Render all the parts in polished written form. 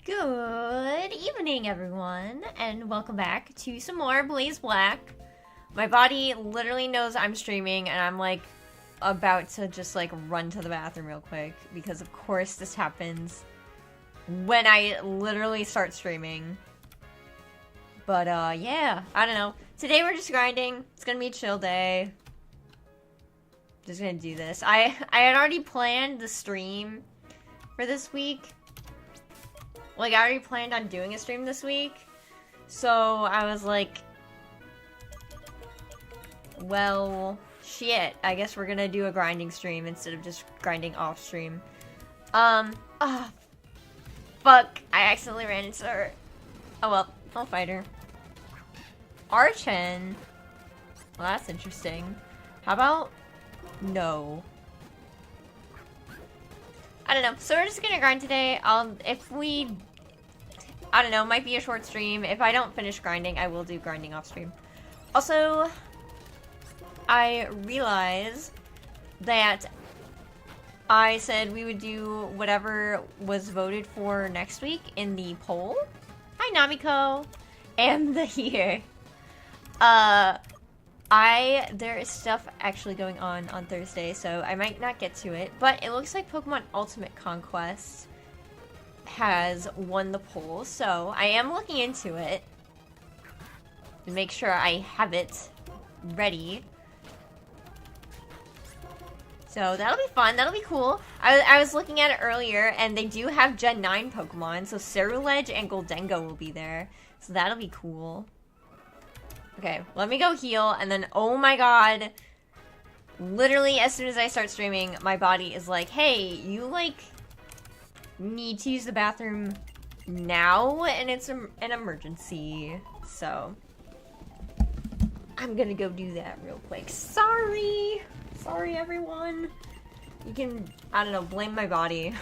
Good evening, everyone, and welcome back to some more Blaze Black. My body literally knows I'm streaming, and I'm like about to just like run to the bathroom real quick because, of course, this happens when I literally start streaming. But yeah, I don't know. Today we're just grinding. It's gonna be a chill day. Just gonna do this. I had already planned the stream for this week. Like, I already planned on doing a stream this week, so I was like, well, shit, I guess we're gonna do a grinding stream instead of just grinding off stream. Oh, fuck, I accidentally ran into her. Oh well, I'll fight her. Archen? Well, that's interesting. How about no? I don't know. So we're just gonna grind today. If we, I don't know, might be a short stream. If I don't finish grinding, I will do grinding off stream. Also, I realize that I said we would do whatever was voted for next week in the poll. Hi, Namiko. And the year. There is stuff actually going on Thursday, so I might not get to it, but it looks like Pokemon Ultimate Conquest has won the poll, so I am looking into it to make sure I have it ready. So that'll be fun, that'll be cool. I was looking at it earlier, and they do have Gen 9 Pokemon, so Ceruledge and Goldengo will be there, so that'll be cool. Okay, let me go heal, and then, oh my god, literally as soon as I start streaming, my body is like, hey, you, like, need to use the bathroom now, and it's an emergency, so I'm gonna go do that real quick. Sorry, everyone. You can, I don't know, blame my body.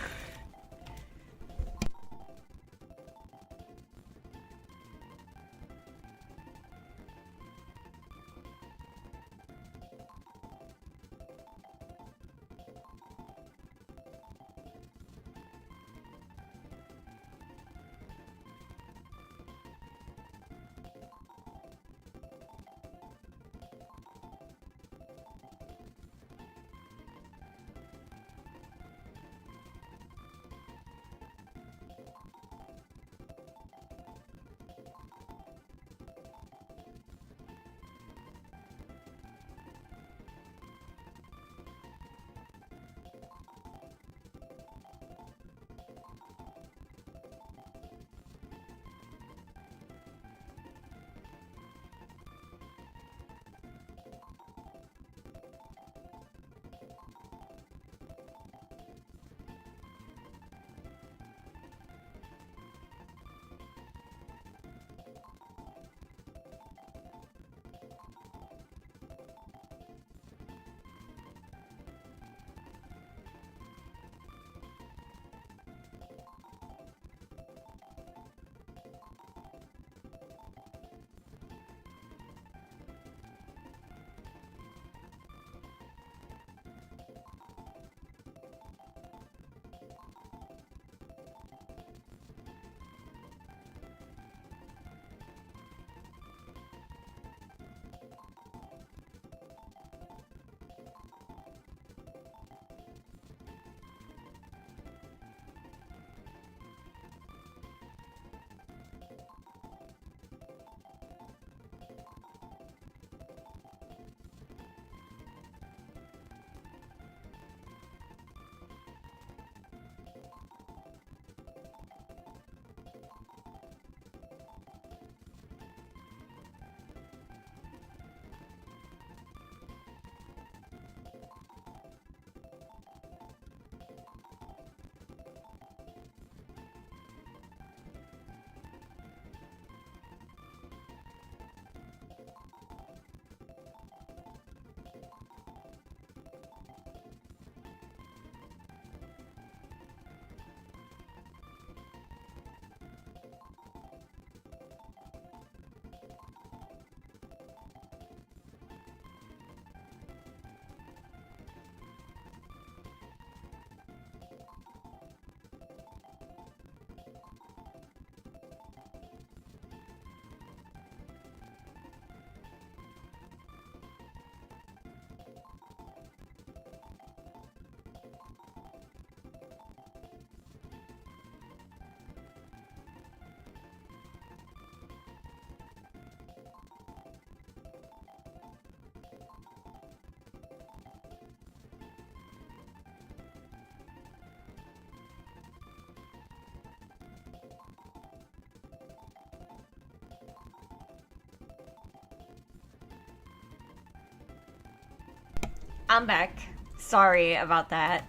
I'm back. Sorry about that.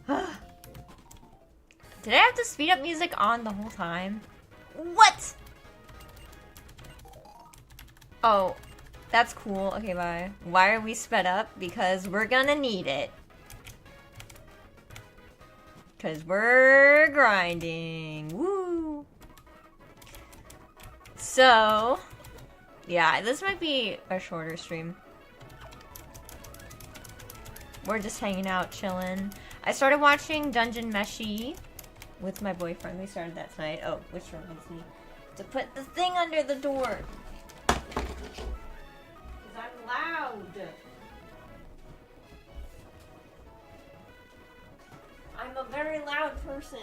Did I have to speed up music on the whole time? What? Oh, that's cool. Okay, bye. Why are we sped up? Because we're gonna need it. Because we're grinding. Woo! So, yeah, this might be a shorter stream. We're just hanging out, chilling. I started watching Dungeon Meshi with my boyfriend. We started that tonight. Oh, which reminds me to put the thing under the door. Because I'm loud. I'm a very loud person.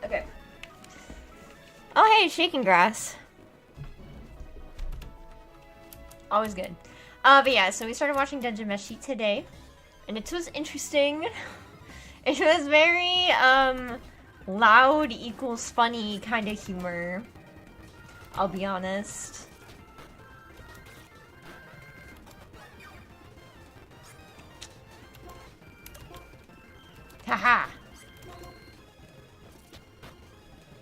Okay. Oh, hey, shaking grass. Always good. But yeah, so we started watching Dungeon Meshi today. And it was interesting. It was very, loud equals funny kind of humor. I'll be honest. Haha.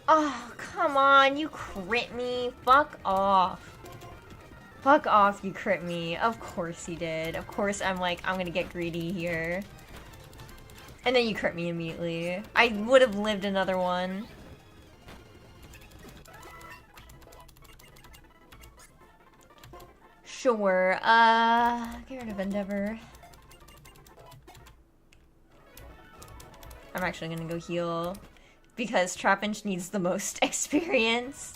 Oh, come on, you crit me. Fuck off. Fuck off, you crit me. Of course you did. Of course I'm like, I'm gonna get greedy here. And then you crit me immediately. I would have lived another one. Sure, get rid of Endeavor. I'm actually gonna go heal. Because Trapinch needs the most experience.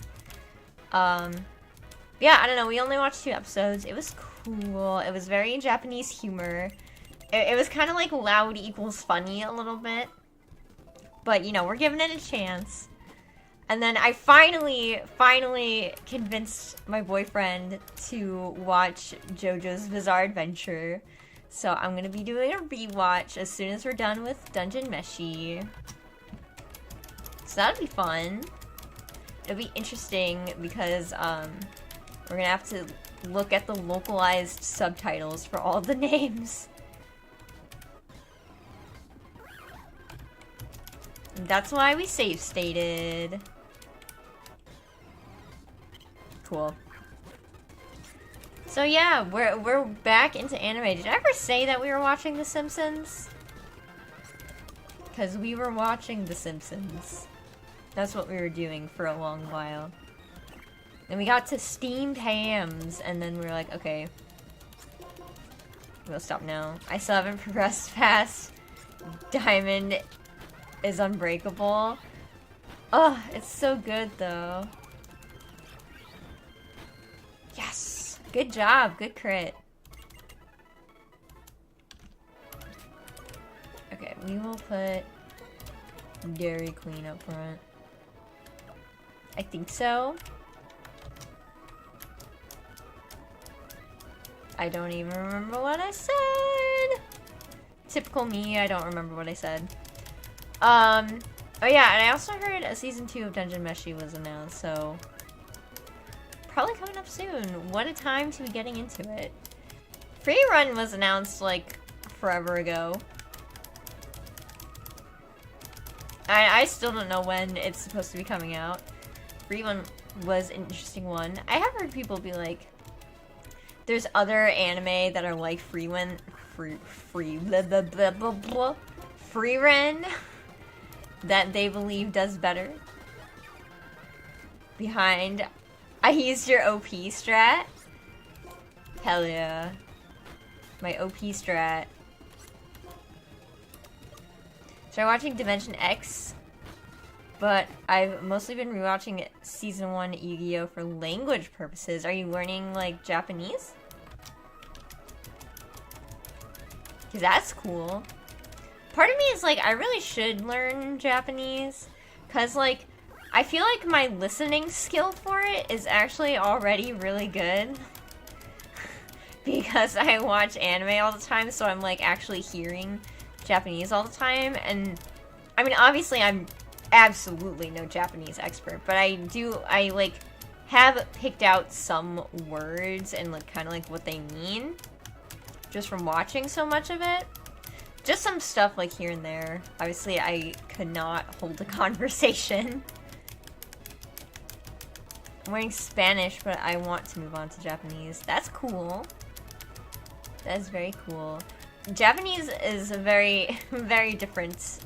Yeah, I don't know, we only watched 2 episodes. It was cool. It was very Japanese humor. It was kind of like loud equals funny a little bit. But, you know, we're giving it a chance. And then I finally convinced my boyfriend to watch JoJo's Bizarre Adventure. So I'm gonna be doing a rewatch as soon as we're done with Dungeon Meshi. So that'll be fun. It'll be interesting because, we're gonna have to look at the localized subtitles for all the names. That's why we save stated. Cool. So yeah, we're back into anime. Did I ever say that we were watching The Simpsons? Because we were watching The Simpsons. That's what we were doing for a long while. And we got to steamed hams, and then we were like, okay. We'll stop now. I still haven't progressed past Diamond is Unbreakable. Oh, it's so good, though. Yes! Good job, good crit. Okay, we will put Dairy Queen up front. I think so. I don't even remember what I said. Typical me, I don't remember what I said. Oh yeah, and I also heard a season 2 of Dungeon Meshi was announced, so probably coming up soon. What a time to be getting into it. Free Run was announced like forever ago. I still don't know when it's supposed to be coming out. Free Run was an interesting one. I have heard people be like, there's other anime that are like Free Run that they believe does better. Behind, I used your OP strat. Hell yeah. My OP strat. Started watching Dimension X, but I've mostly been rewatching Season 1 Yu-Gi-Oh! For language purposes. Are you learning, like, Japanese? Because that's cool. Part of me is like, I really should learn Japanese. Because, like, I feel like my listening skill for it is actually already really good. Because I watch anime all the time, so I'm, like, actually hearing Japanese all the time. And, I mean, obviously I'm absolutely no Japanese expert, but I have picked out some words and like kind of like what they mean just from watching so much of it. Just some stuff like here and there. Obviously, I could not hold a conversation. I'm learning Spanish, but I want to move on to Japanese. That's cool. That is very cool. Japanese is very, very different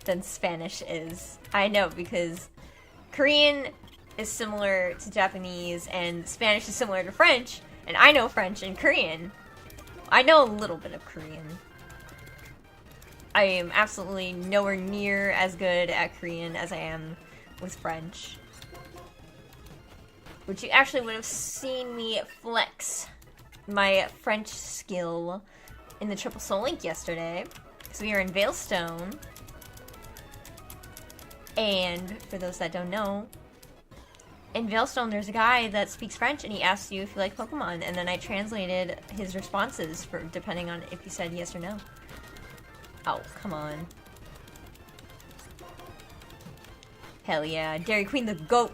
than Spanish is. I know, because Korean is similar to Japanese, and Spanish is similar to French, and I know French and Korean. I know a little bit of Korean. I am absolutely nowhere near as good at Korean as I am with French. Which you actually would have seen me flex my French skill in the Triple Soul Link yesterday. So we are in Veilstone. And for those that don't know, in Veilstone there's a guy that speaks French and he asks you if you like Pokemon. And then I translated his responses for depending on if he said yes or no. Oh, come on. Hell yeah. Dairy Queen the GOAT.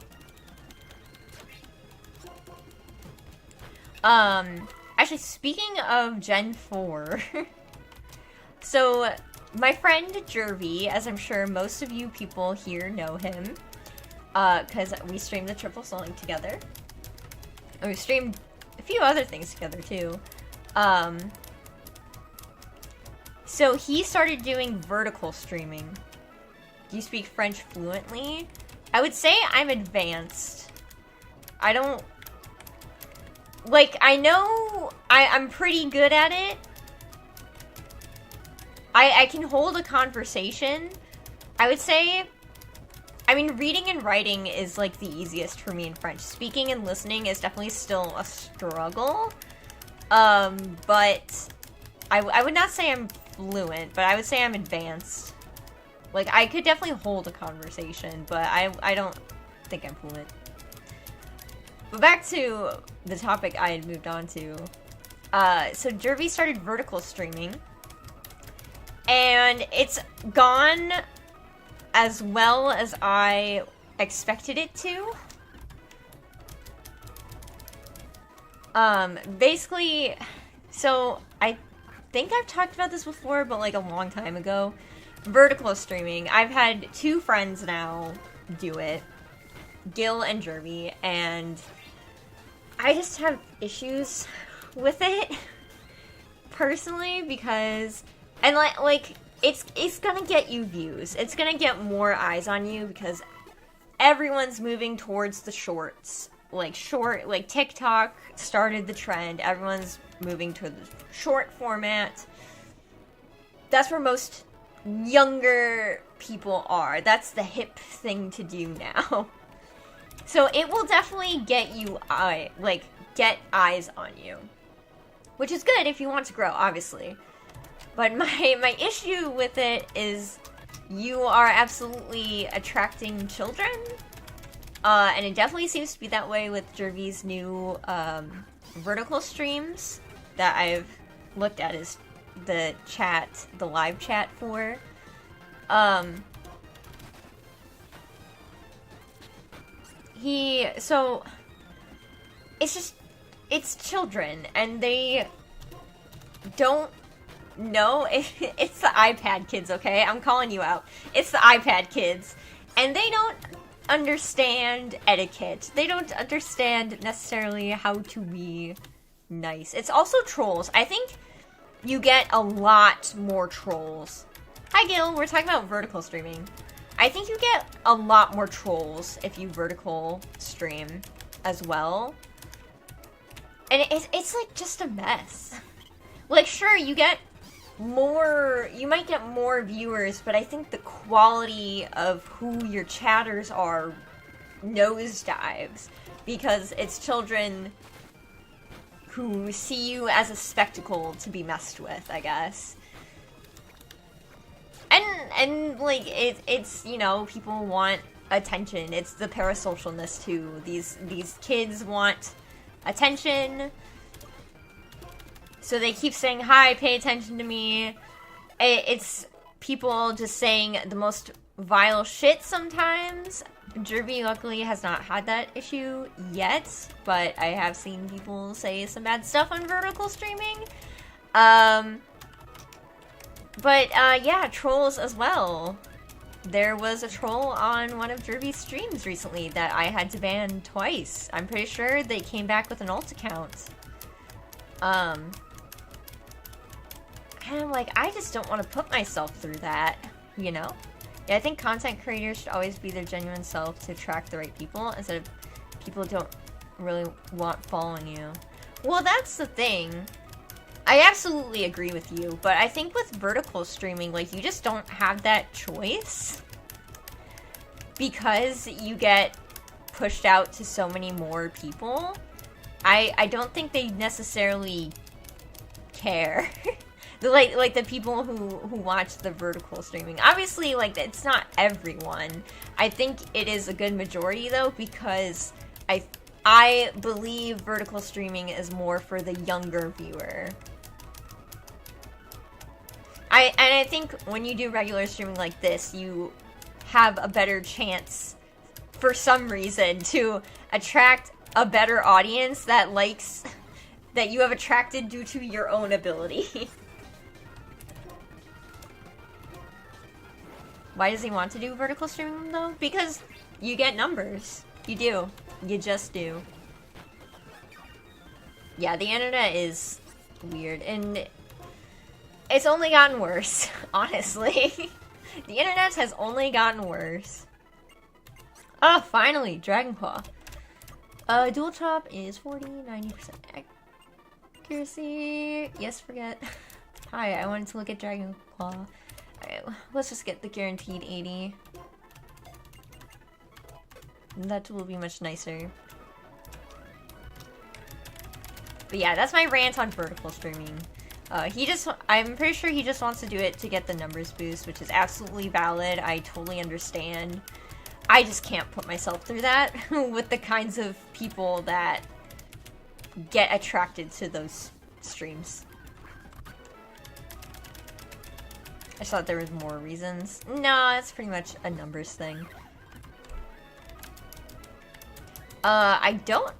Actually, speaking of Gen 4, so my friend Jervy, as I'm sure most of you people here know him, because we streamed the Triple Soul Link together. And we streamed a few other things together, too. So he started doing vertical streaming. Do you speak French fluently? I would say I'm advanced. I don't... Like, I know I'm pretty good at it. I can hold a conversation. I would say... I mean, reading and writing is, like, the easiest for me in French. Speaking and listening is definitely still a struggle. But... I would not say I'm fluent, but I would say I'm advanced. Like, I could definitely hold a conversation, but I don't think I'm fluent. But back to the topic I had moved on to. So Jervy started vertical streaming. And it's gone as well as I expected it to. Basically, so I think I've talked about this before, but like a long time ago. Vertical streaming. I've had two friends now do it. Gil and Jervy, and I just have issues with it personally because, and like it's gonna get you views. It's gonna get more eyes on you because everyone's moving towards the shorts. Like TikTok started the trend. Everyone's moving to the short format. That's where most younger people are. That's the hip thing to do now. So it will definitely get you get eyes on you. Which is good if you want to grow, obviously. But my issue with it is you are absolutely attracting children. And it definitely seems to be that way with Jervy's new vertical streams that I've looked at is the live chat for. So it's children and they don't know. It's the iPad kids, okay? I'm calling you out. It's the iPad kids and they don't understand etiquette. They don't understand necessarily how to be nice. It's also trolls. I think you get a lot more trolls. Hi Gil, we're talking about vertical streaming. I think you get a lot more trolls if you vertical stream as well. And it's like just a mess. Like sure, you might get more viewers, but I think the quality of who your chatters are nosedives because it's children who see you as a spectacle to be messed with, I guess. And like it's you know, people want attention. It's the parasocialness too. These kids want attention. So they keep saying, hi, pay attention to me. It's people just saying the most vile shit sometimes. Derby luckily has not had that issue yet, but I have seen people say some bad stuff on vertical streaming. Yeah, trolls as well. There was a troll on one of Derby's streams recently that I had to ban twice. I'm pretty sure they came back with an alt account. And I'm like, I just don't want to put myself through that, you know? Yeah, I think content creators should always be their genuine self to attract the right people instead of people who don't really want following you. Well, that's the thing. I absolutely agree with you, but I think with vertical streaming, like, you just don't have that choice because you get pushed out to so many more people. I don't think they necessarily care. like the people who watch the vertical streaming. Obviously, like, it's not everyone. I think it is a good majority, though, because I believe vertical streaming is more for the younger viewer. I think when you do regular streaming like this, you have a better chance, for some reason, to attract a better audience that likes, that you have attracted due to your own ability. Why does he want to do vertical streaming, though? Because you get numbers. You do. You just do. Yeah, the internet is weird, and it's only gotten worse, honestly. The internet has only gotten worse. Oh, finally, Dragon Claw. Dual chop is 90% accuracy. Yes, forget. Hi, I wanted to look at Dragon Claw. Alright, let's just get the guaranteed 80. That will be much nicer. But yeah, that's my rant on vertical streaming. I'm pretty sure he just wants to do it to get the numbers boost, which is absolutely valid. I totally understand. I just can't put myself through that with the kinds of people that get attracted to those streams. I just thought there was more reasons. No, it's pretty much a numbers thing. I don't...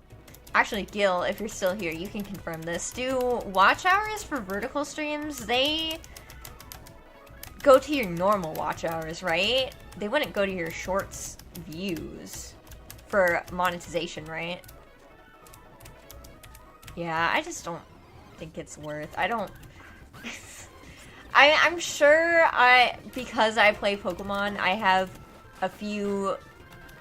Actually, Gil, if you're still here, you can confirm this. Do watch hours for vertical streams, they go to your normal watch hours, right? They wouldn't go to your shorts views for monetization, right? Yeah, I just don't think it's worth. I don't... I'm sure because I play Pokemon, I have a few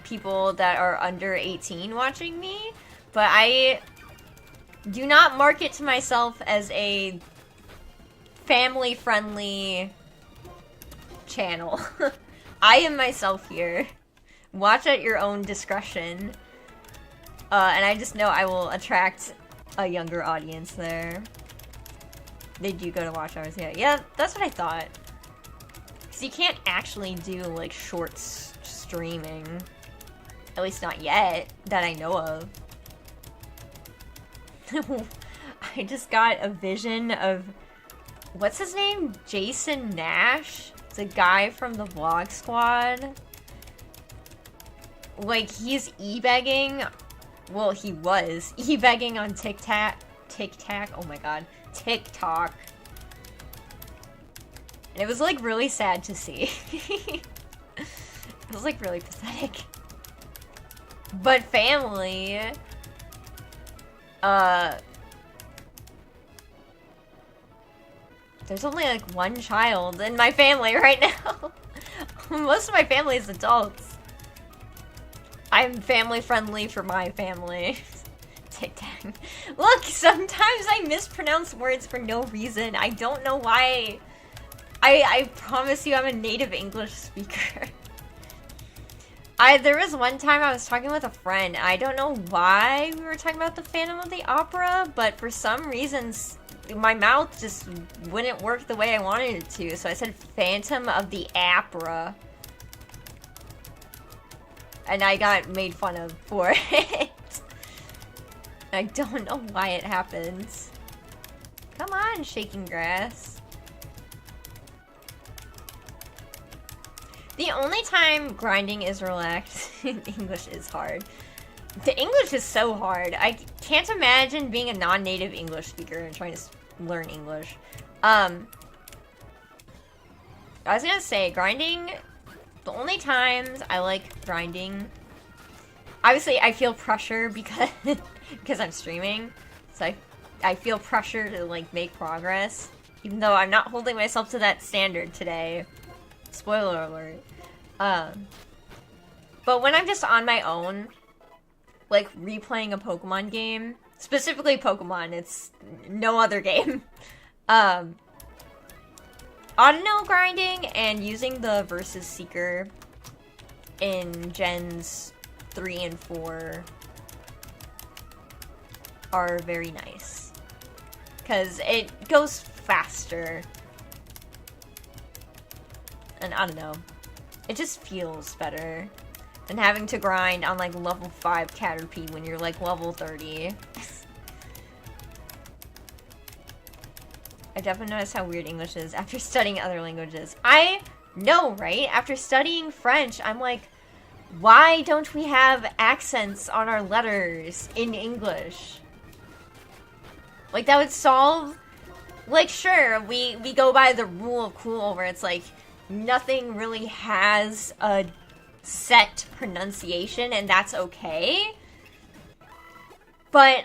people that are under 18 watching me, but I do not market to myself as a family-friendly channel. I am myself here. Watch at your own discretion. And I just know I will attract a younger audience there. They do go to watch hours, yeah. Yeah, that's what I thought. Because you can't actually do, like, shorts streaming. At least not yet, that I know of. I just got a vision of... What's his name? Jason Nash? It's a guy from the Vlog Squad. Like, he's e-begging. Well, he was e-begging on TikTok. Oh my god. TikTok. And it was, like, really sad to see. It was, like, really pathetic. But family... There's only, like, one child in my family right now. Most of my family is adults. I'm family friendly for my family. Tic-tac. Look, sometimes I mispronounce words for no reason. I don't know why. I promise you I'm a native English speaker. There was one time I was talking with a friend. I don't know why we were talking about the Phantom of the Opera, but for some reasons, my mouth just wouldn't work the way I wanted it to. So I said Phantom of the Opera. And I got made fun of for it. I don't know why it happens. Come on, shaking grass. The only time grinding is relaxed, English is hard. The English is so hard. I can't imagine being a non-native English speaker and trying to learn English. I was gonna say, grinding, the only times I like grinding, obviously I feel pressure because, because I'm streaming, so I feel pressure to, like, make progress, even though I'm not holding myself to that standard today. Spoiler alert. But when I'm just on my own, like, replaying a Pokemon game, specifically Pokemon, it's no other game, Audino grinding and using the Versus Seeker in Gens 3 and 4 are very nice. Because it goes faster. And I don't know. It just feels better than having to grind on, like, level 5 Caterpie when you're, like, level 30. I definitely noticed how weird English is after studying other languages. I know, right? After studying French, I'm like, why don't we have accents on our letters in English? Like, that would solve... Like, sure, we go by the rule of cool where it's like, nothing really has a set pronunciation, and that's okay. But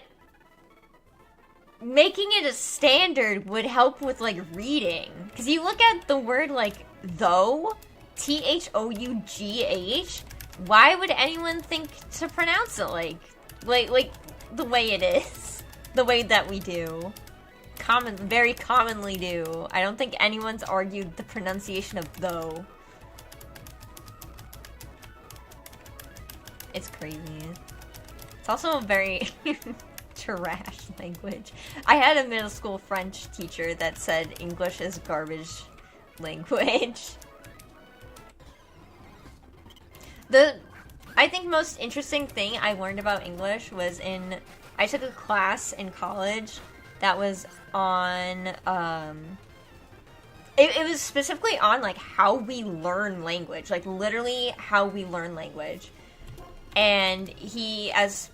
making it a standard would help with, like, reading. Because you look at the word, like, though, Though, why would anyone think to pronounce it like the way it is? The way that we do. Very commonly do. I don't think anyone's argued the pronunciation of though. It's crazy. It's also a very trash language. I had a middle school French teacher that said English is garbage language. I think most interesting thing I learned about English was I took a class in college that was on, it was specifically on, like, how we learn language. Like, literally how we learn language. And he, as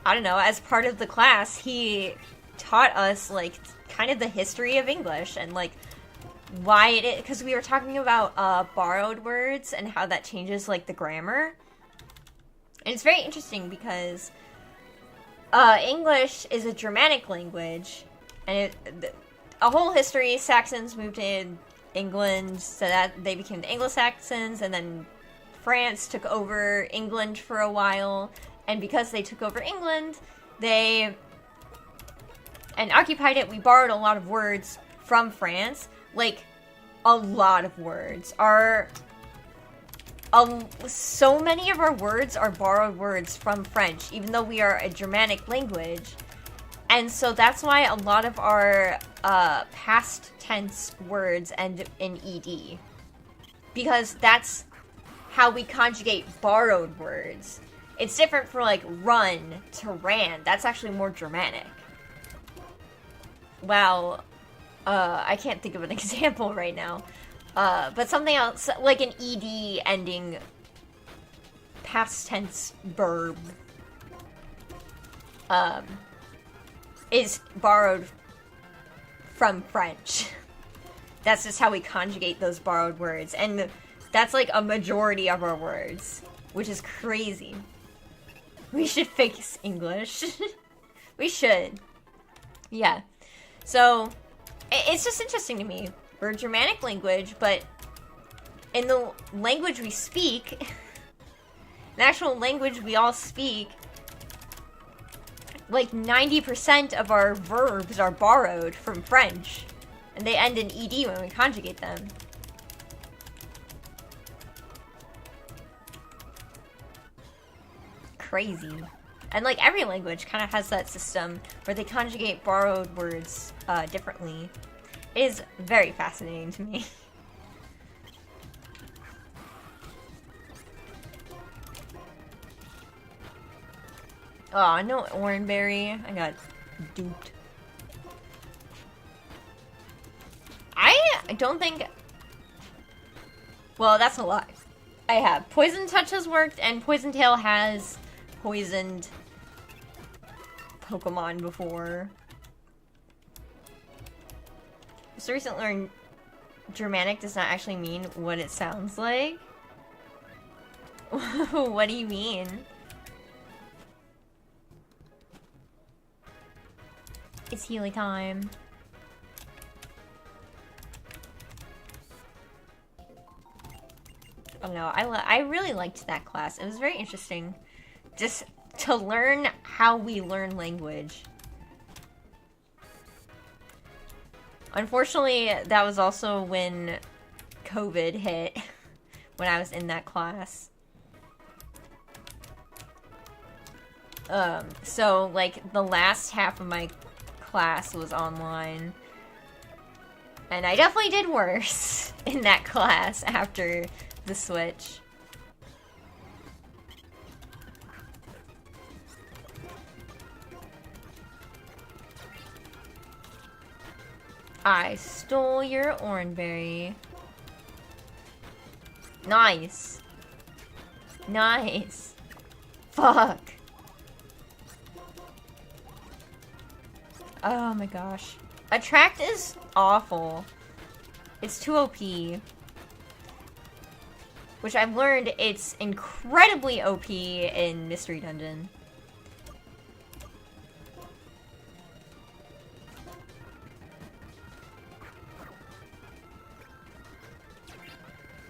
part of the class, he taught us, like, kind of the history of English and, like, why it is, because we were talking about borrowed words and how that changes, like, the grammar. And it's very interesting because English is a Germanic language, and a whole history, Saxons moved to England, so that they became the Anglo-Saxons, and then France took over England for a while, and because they took over England, and occupied it, we borrowed a lot of words from France. Like, a lot of words. So many of our words are borrowed words from French, even though we are a Germanic language. And so that's why a lot of our past tense words end in ed. Because that's how we conjugate borrowed words. It's different for, like, run to ran. That's actually more Germanic. Wow. I can't think of an example right now. But something else, like an ed ending past tense verb, is borrowed from French. That's just how we conjugate those borrowed words. And that's, like, a majority of our words, which is crazy. We should fix English. We should. Yeah. So, it's just interesting to me. We're a Germanic language, but in the language we speak, the actual language we all speak, like 90% of our verbs are borrowed from French, and they end in ed when we conjugate them. Crazy. And, like, every language kind of has that system where they conjugate borrowed words differently. It is very fascinating to me. Oh, no Oranberry. I got duped. I don't think... Well, that's a lie. I have. Poison Touch has worked, and Poison Tail has poisoned Pokemon before. So recently learned Germanic does not actually mean what it sounds like. What do you mean? It's Healy time. I don't know. I really liked that class. It was very interesting. Just to learn how we learn language. Unfortunately, that was also when COVID hit. When I was in that class. So, like, the last half of my class was online. And I definitely did worse in that class after the switch. I stole your oranberry. Nice. Nice. Fuck. Oh my gosh. Attract is awful. It's too OP. Which I've learned it's incredibly OP in Mystery Dungeon.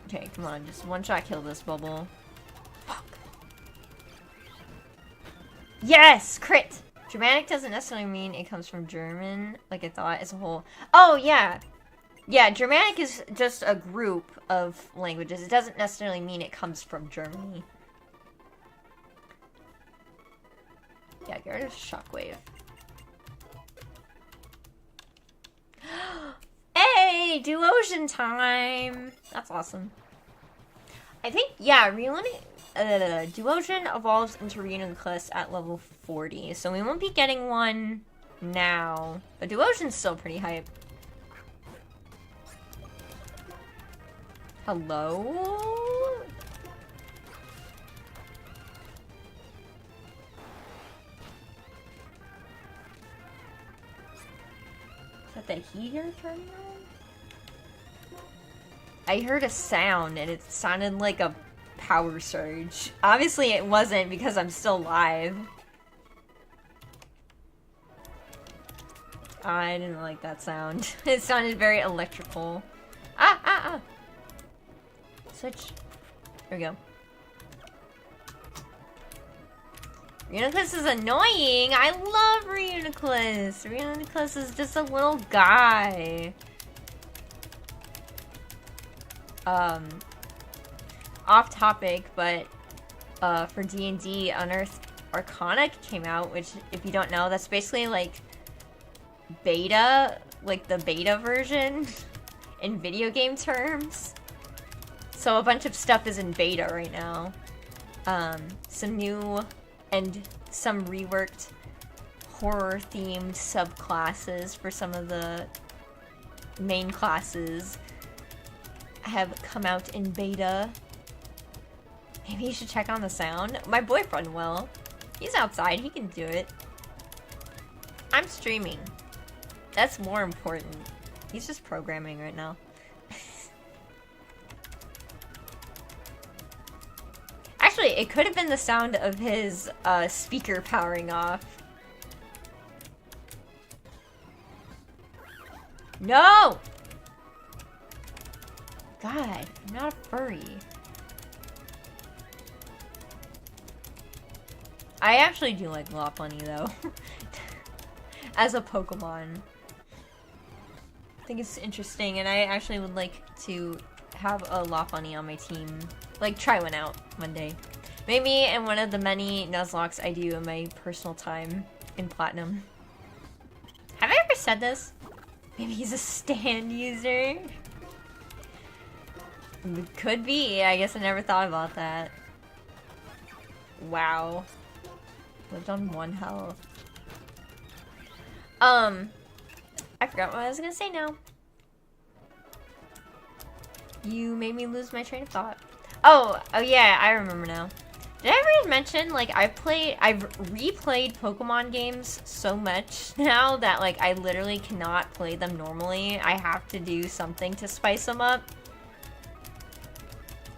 Okay, come on, just one-shot kill this bubble. Fuck. Yes! Crit! Germanic doesn't necessarily mean it comes from German, like I thought, as a whole. Oh, yeah! Yeah, Germanic is just a group of languages. It doesn't necessarily mean it comes from Germany. Yeah, get rid of Shockwave. Hey! Duosion time! That's awesome. I think, yeah, Duosion evolves into Reuniclus at level 40, so we won't be getting one now. But Duosion's still pretty hype. Hello? Is that the heater turning on? I heard a sound and it sounded like a power surge. Obviously it wasn't because I'm still live. I didn't like that sound. It sounded very electrical. Ah! Switch. There we go. Reuniclus is annoying! I love Reuniclus! Reuniclus is just a little guy. Off topic, but for D&D, Unearthed Arcana came out, which, if you don't know, that's basically like beta, like the beta version in video game terms. So a bunch of stuff is in beta right now. Some new and some reworked horror-themed subclasses for some of the main classes have come out in beta. Maybe you should check on the sound. My boyfriend will. He's outside, he can do it. I'm streaming. That's more important. He's just programming right now. Actually, it could have been the sound of his speaker powering off. No! God, I'm not a furry. I actually do like Lopunny though. As a Pokemon. I think it's interesting, and I actually would like to have a Lopunny on my team. Like, try one out one day. Maybe in one of the many Nuzlocks I do in my personal time in Platinum. Have I ever said this? Maybe he's a stand user? Could be. I guess I never thought about that. Wow. Lived on 1 health. I forgot what I was gonna say now. You made me lose my train of thought. Oh yeah, I remember now. Did I ever mention, like, I've replayed Pokemon games so much now that, like, I literally cannot play them normally. I have to do something to spice them up.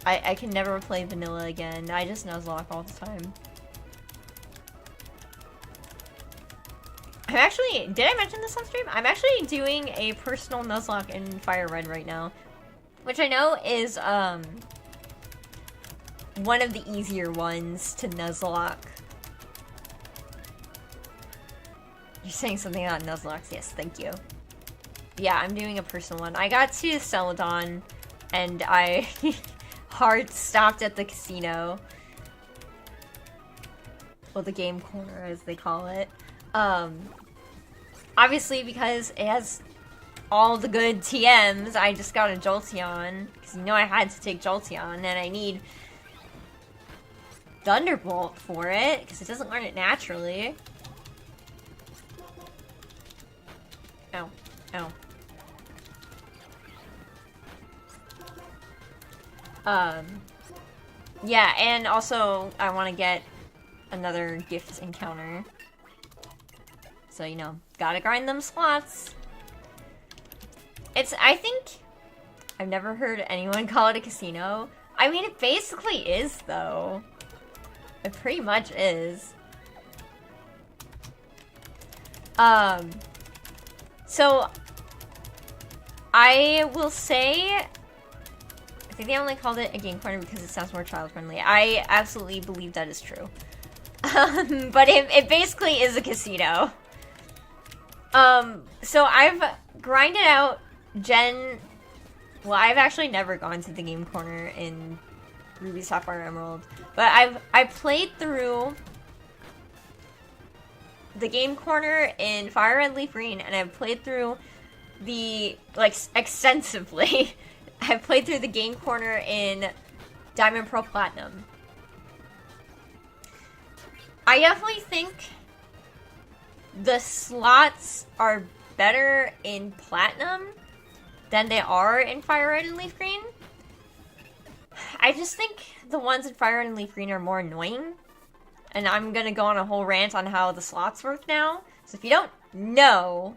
I can never play vanilla again. I just Nuzlocke all the time. I'm actually, did I mention this on stream? I'm actually doing a personal Nuzlocke in Fire Red right now. Which I know is, one of the easier ones to Nuzlocke. You're saying something about Nuzlocks? Yes, thank you. Yeah, I'm doing a personal one. I got to Celadon, and I hard stopped at the casino. Well, the game corner, as they call it. Obviously, because it has all the good TMs, I just got a Jolteon. Because you know I had to take Jolteon, and I need Thunderbolt for it, because it doesn't learn it naturally. Ow. Ow. Yeah, and also I want to get another gift encounter. So, you know, gotta grind them slots. I think, I've never heard anyone call it a casino. I mean, it basically is, though. It pretty much is. So, I will say, I think they only called it a game corner because it sounds more child-friendly. I absolutely believe that is true. But it basically is a casino. So I've grinded out well, I've actually never gone to the game corner in Ruby, Sapphire, Emerald, but I've played through the game corner in Fire Red, Leaf Green, and I've played through extensively. I've played through the game corner in Diamond, Pearl, Platinum. I definitely think the slots are better in Platinum than they are in Fire Red and Leaf Green. I just think the ones in Fire Red and Leaf Green are more annoying. And I'm gonna go on a whole rant on how the slots work now. So if you don't know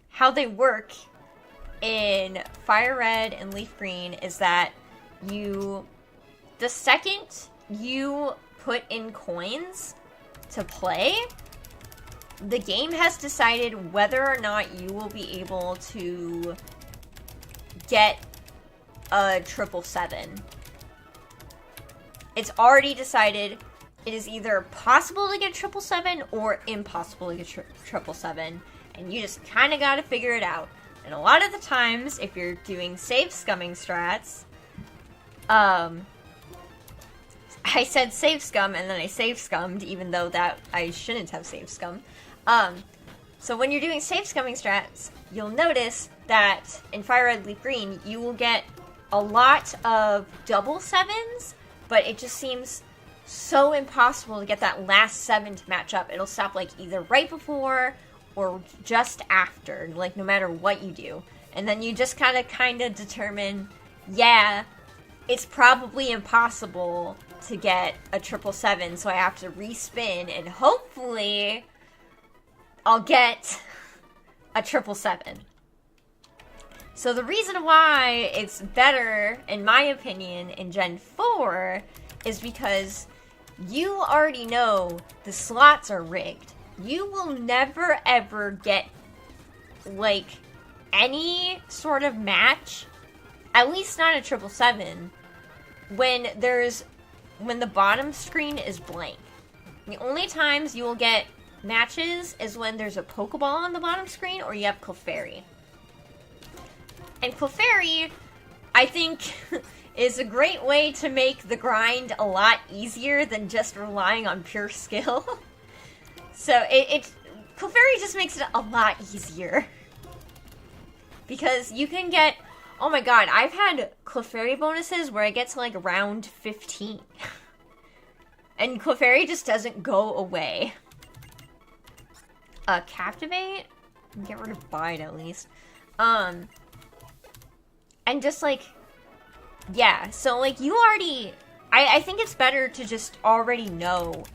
how they work in Fire Red and Leaf Green is that the second you put in coins to play, the game has decided whether or not you will be able to get a 777. It's already decided it is either possible to get 777 or impossible to get 777, and you just kind of got to figure it out. And a lot of the times, if you're doing save scumming strats, I said save scum and then I save scummed, even though that I shouldn't have save scummed. So when you're doing save scumming strats, you'll notice that in Fire Red, Leaf Green, you will get a lot of double 7s, but it just seems so impossible to get that last 7 to match up. It'll stop like either right before or just after, like no matter what you do. And then you just kind of determine, yeah, it's probably impossible to get a 777, so I have to respin, and hopefully I'll get a 777. So the reason why it's better, in my opinion, in Gen 4 is because you already know the slots are rigged. You will never ever get, like, any sort of match, at least not a 777, when the bottom screen is blank. The only times you will get matches is when there's a Pokeball on the bottom screen or you have Clefairy. And Clefairy, I think, is a great way to make the grind a lot easier than just relying on pure skill. So Clefairy just makes it a lot easier. Because you can get, oh my god, I've had Clefairy bonuses where I get to like round 15. And Clefairy just doesn't go away. Captivate? Get rid of Bide at least. And just like, Yeah, so, like, you already... I think it's better to just already know.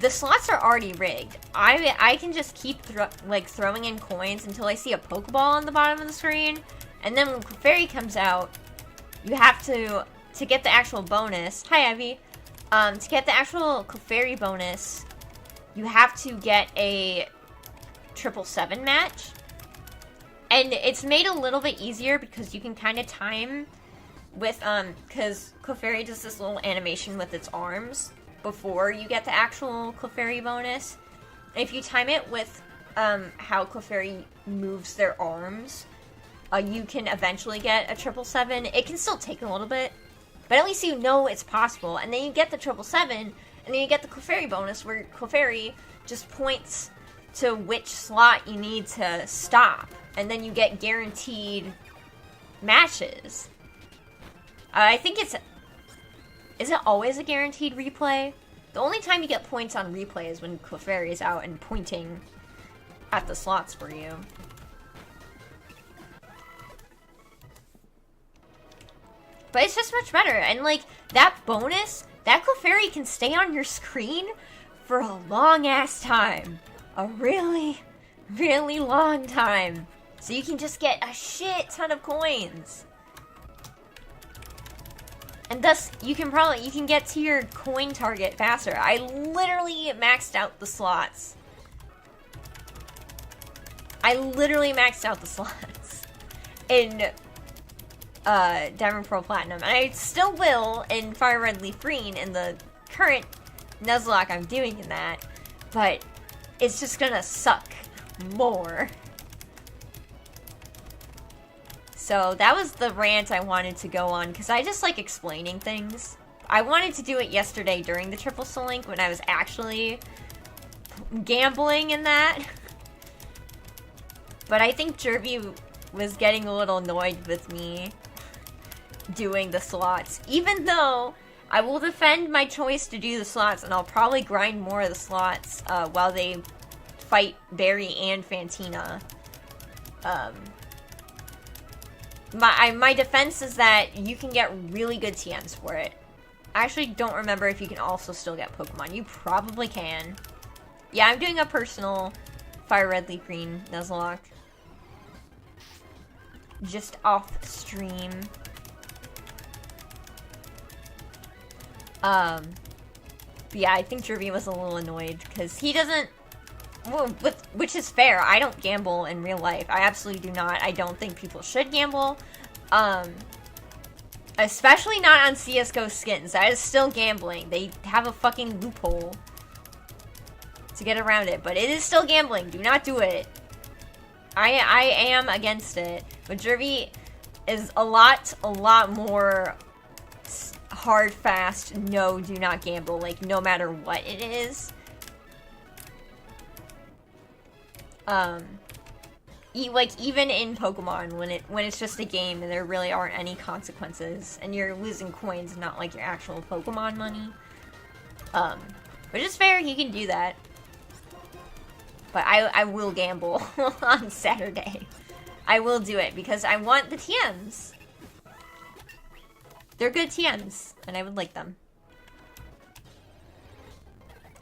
The slots are already rigged. I can just keep, throwing in coins until I see a Pokeball on the bottom of the screen. And then when Clefairy comes out, you have to get the actual bonus... Hi, Ivy. To get the actual Clefairy bonus, you have to get a 777 match. And it's made a little bit easier because you can kind of time... with, because Clefairy does this little animation with its arms before you get the actual Clefairy bonus. And if you time it with, how Clefairy moves their arms, you can eventually get a 777. It can still take a little bit, but at least you know it's possible. And then you get the 777, and then you get the Clefairy bonus, where Clefairy just points to which slot you need to stop. And then you get guaranteed matches. I think it's... Is it always a guaranteed replay? The only time you get points on replay is when Clefairy is out and pointing at the slots for you. But it's just much better. And, like, that bonus, that Clefairy can stay on your screen for a long-ass time. A really, really long time. So you can just get a shit ton of coins. And thus, you can get to your coin target faster. I literally maxed out the slots. In Diamond, Pearl, Platinum. And I still will in Fire Red Leaf Green in the current Nuzlocke I'm doing in that. But it's just gonna suck more. So that was the rant I wanted to go on, because I just like explaining things. I wanted to do it yesterday during the Triple Soul Link when I was actually gambling in that. But I think Jervy was getting a little annoyed with me doing the slots. Even though I will defend my choice to do the slots, and I'll probably grind more of the slots while they fight Barry and Fantina. My defense is that you can get really good TMs for it. I actually don't remember if you can also still get Pokemon. You probably can. Yeah, I'm doing a personal Fire Red Leaf Green Nuzlocke. Just off stream. But yeah, I think Jervy was a little annoyed because he doesn't... Well, which is fair. I don't gamble in real life. I absolutely do not. I don't think people should gamble. Especially not on CSGO skins. That is still gambling. They have a fucking loophole to get around it. But it is still gambling. Do not do it. I am against it. But Jervy is a lot more hard, fast, no, do not gamble. Like, no matter what it is. Even in Pokemon, when it's just a game and there really aren't any consequences, and you're losing coins, not like your actual Pokemon money. Which is fair, you can do that. But I will gamble on Saturday. I will do it, because I want the TMs. They're good TMs, and I would like them.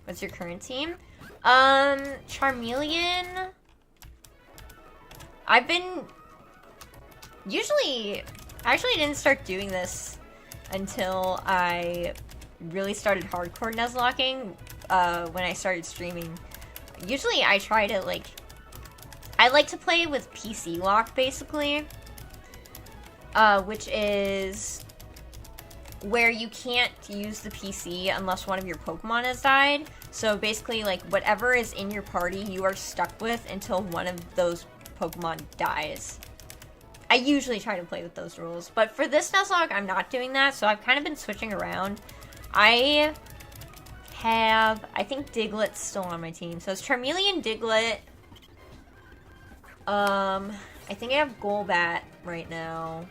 What's your current team? Charmeleon. I've been... Usually... I actually didn't start doing this until I really started hardcore Nuzlocking, when I started streaming. Usually I try to, like... I like to play with PC lock, basically. Which is... where you can't use the PC unless one of your Pokemon has died. So basically, like, whatever is in your party, you are stuck with until one of those Pokemon dies. I usually try to play with those rules. But for this Nuzlocke, I'm not doing that, so I've kind of been switching around. I think Diglett's still on my team. So it's Charmeleon, Diglett. I think I have Golbat right now.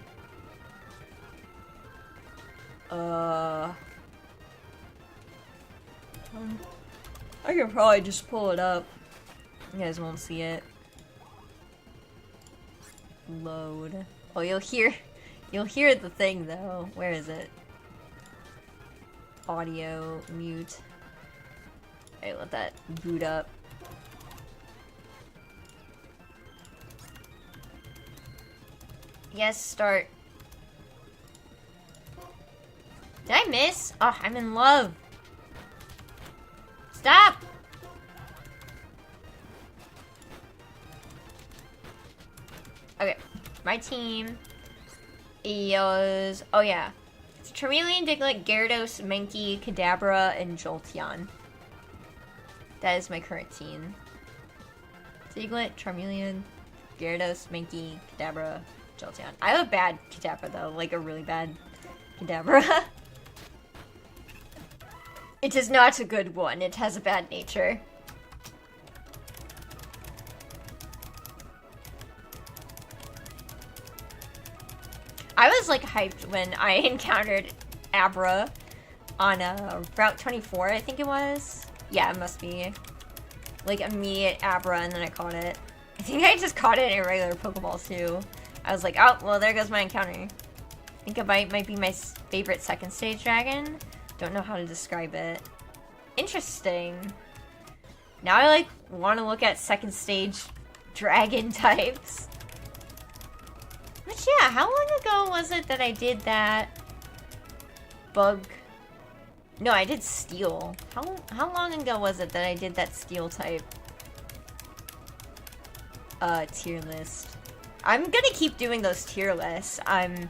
I could probably just pull it up. You guys won't see it. Load. Oh, you'll hear You'll hear the thing though. Where is it? Audio mute. Okay, let that boot up. Yes, start. Did I miss? Oh, I'm in love. Stop! Okay, my team is... Oh yeah. It's Charmeleon, Diglett, Gyarados, Mankey, Kadabra, and Jolteon. That is my current team. Diglett, Charmeleon, Gyarados, Mankey, Kadabra, Jolteon. I have a bad Kadabra though, like a really bad Kadabra. It is not a good one, it has a bad nature. I was like hyped when I encountered Abra on Route 24, I think it was. Yeah, it must be. Like immediate Abra and then I caught it. I think I just caught it in a regular Pokeball too. I was like, oh, well there goes my encounter. I think it might be my favorite second stage dragon. Don't know how to describe it. Interesting. Now I like want to look at second stage dragon types. But yeah, how long ago was it that I did that bug? No, I did steel. How long ago was it that I did that steel type tier list? I'm gonna keep doing those tier lists. I'm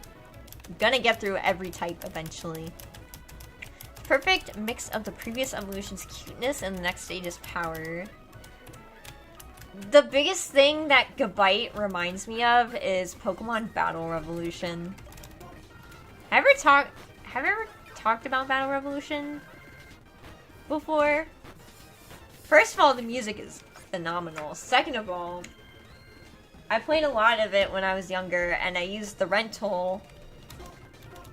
gonna get through every type eventually. Perfect mix of the previous evolution's cuteness and the next stage's power. The biggest thing that Gabite reminds me of is Pokemon Battle Revolution. Have I ever talked about Battle Revolution before? First of all, the music is phenomenal. Second of all, I played a lot of it when I was younger, and I used the rental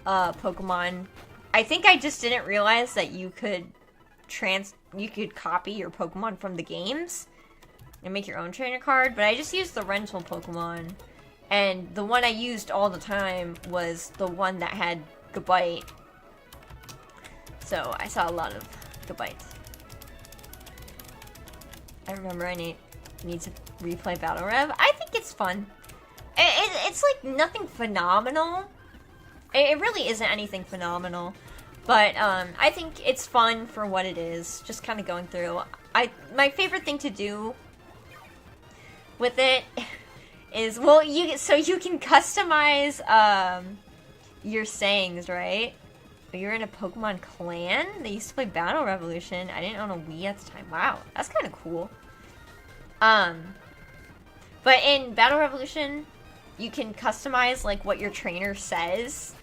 Pokemon. I think I just didn't realize that you could copy your Pokemon from the games and make your own trainer card, but I just used the rental Pokemon, and the one I used all the time was the one that had Gabite. So I saw a lot of Gabite. I remember I need to replay Battle Rev. I think it's fun. It's like nothing phenomenal. It really isn't anything phenomenal. But I think it's fun for what it is. Just kind of going through. My favorite thing to do with it is, well, you can customize your sayings, right? You're in a Pokemon clan? They used to play Battle Revolution. I didn't own a Wii at the time. Wow, that's kind of cool. But in Battle Revolution, you can customize like what your trainer says.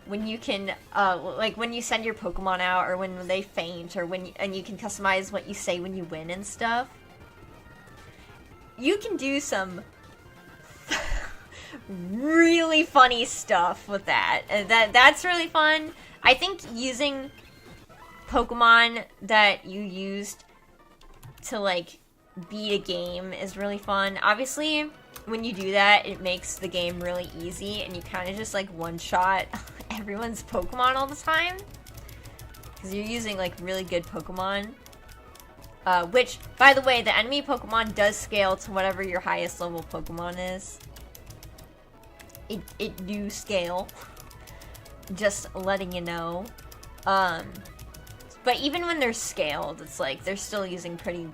When you can, like when you send your Pokemon out, or when they faint, or and you can customize what you say when you win and stuff. You can do some really funny stuff with that. That's really fun. I think using Pokemon that you used to like beat a game is really fun. Obviously, when you do that, it makes the game really easy, and you kind of just like one-shot everyone's Pokemon all the time. Because you're using like really good Pokemon. Which, by the way, the enemy Pokemon does scale to whatever your highest level Pokemon is. It do scale. Just letting you know. But even when they're scaled, it's like they're still using pretty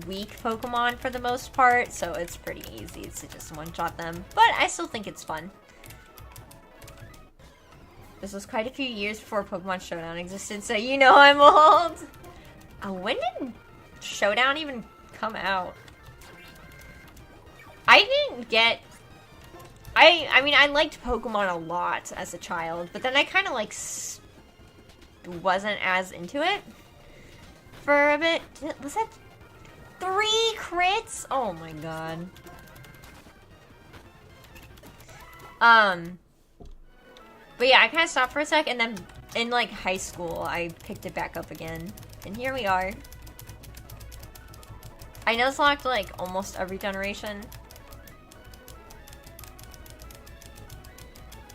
weak Pokemon for the most part, so it's pretty easy to just one-shot them. But I still think it's fun. This was quite a few years before Pokemon Showdown existed, so you know I'm old! When did Showdown even come out? I didn't get... I mean, I liked Pokemon a lot as a child, but then I kind of, like, wasn't as into it for a bit. Was that 3 crits? Oh my god. But yeah, I kind of stopped for a sec, and then in, like, high school, I picked it back up again. And here we are. I Nuzlocked, like, almost every generation.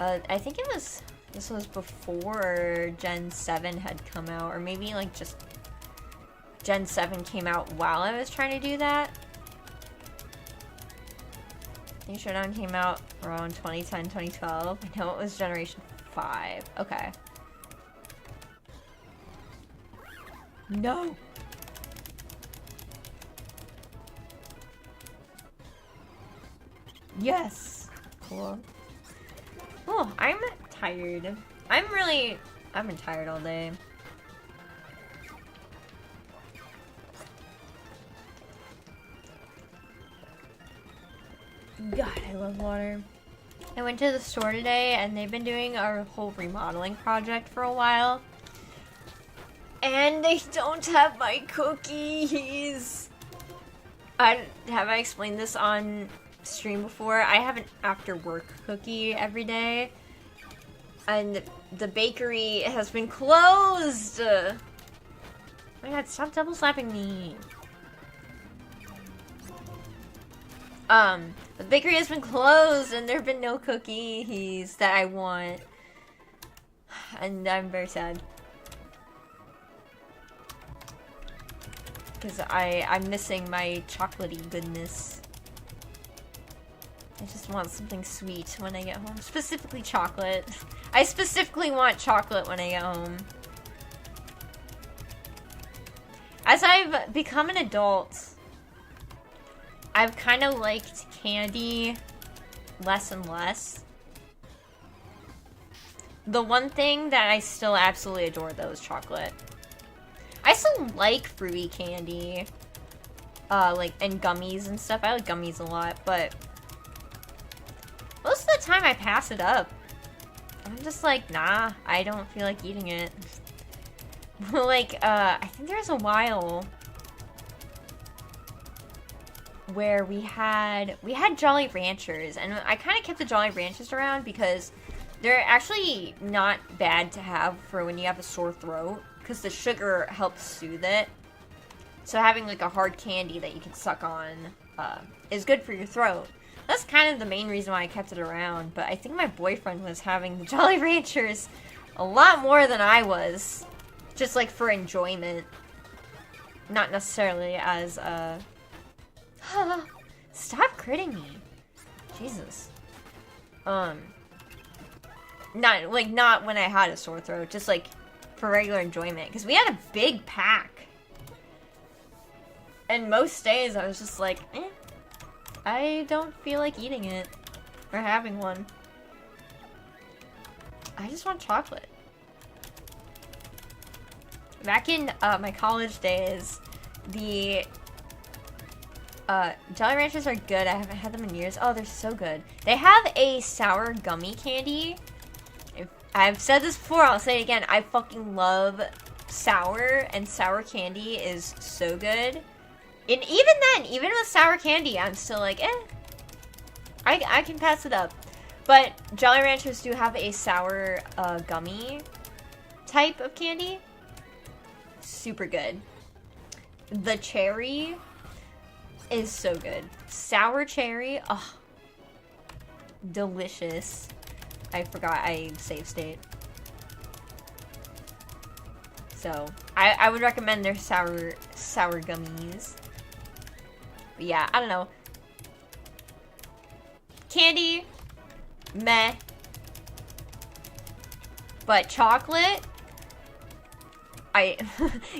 I think this was before Gen 7 had come out, or maybe like just Gen 7 came out while I was trying to do that. I think Showdown came out around 2010, 2012. I know it was Generation 5. Okay. No! Yes! Cool. Oh, I'm tired. I've been tired all day. God, I love water. I went to the store today and they've been doing our whole remodeling project for a while. And they don't have my cookies. Have I explained this on stream before? I have an after work cookie every day. And the bakery has been closed. Oh my god, stop double slapping me. The bakery has been closed and there have been no cookies that I want. And I'm very sad. Because I'm missing my chocolatey goodness. I just want something sweet when I get home. Specifically chocolate. I specifically want chocolate when I get home. As I've become an adult, I've kind of liked candy less and less. The one thing that I still absolutely adore, though, is chocolate. I still like fruity candy, and gummies and stuff. I like gummies a lot, but most of the time I pass it up. I'm just like, nah, I don't feel like eating it. I think there was a while where we had Jolly Ranchers, and I kind of kept the Jolly Ranchers around because they're actually not bad to have for when you have a sore throat, because the sugar helps soothe it. So having like a hard candy that you can suck on is good for your throat. That's kind of the main reason why I kept it around, but I think my boyfriend was having the Jolly Ranchers a lot more than I was, just like for enjoyment, not necessarily as stop critting me. Jesus. Not when I had a sore throat, just like for regular enjoyment, because we had a big pack. And most days I was just like, I don't feel like eating it or having one. I just want chocolate. Back in my college days, the Jolly Ranchers are good. I haven't had them in years. Oh, they're so good. They have a sour gummy candy. I've said this before, I'll say it again. I fucking love sour, and sour candy is so good. And even then, even with sour candy, I'm still like, I can pass it up. But Jolly Ranchers do have a sour gummy type of candy. Super good. The cherry is so good. Sour cherry, oh, delicious. I forgot I save state. So, I would recommend their sour gummies. But yeah, I don't know. Candy, meh. But chocolate,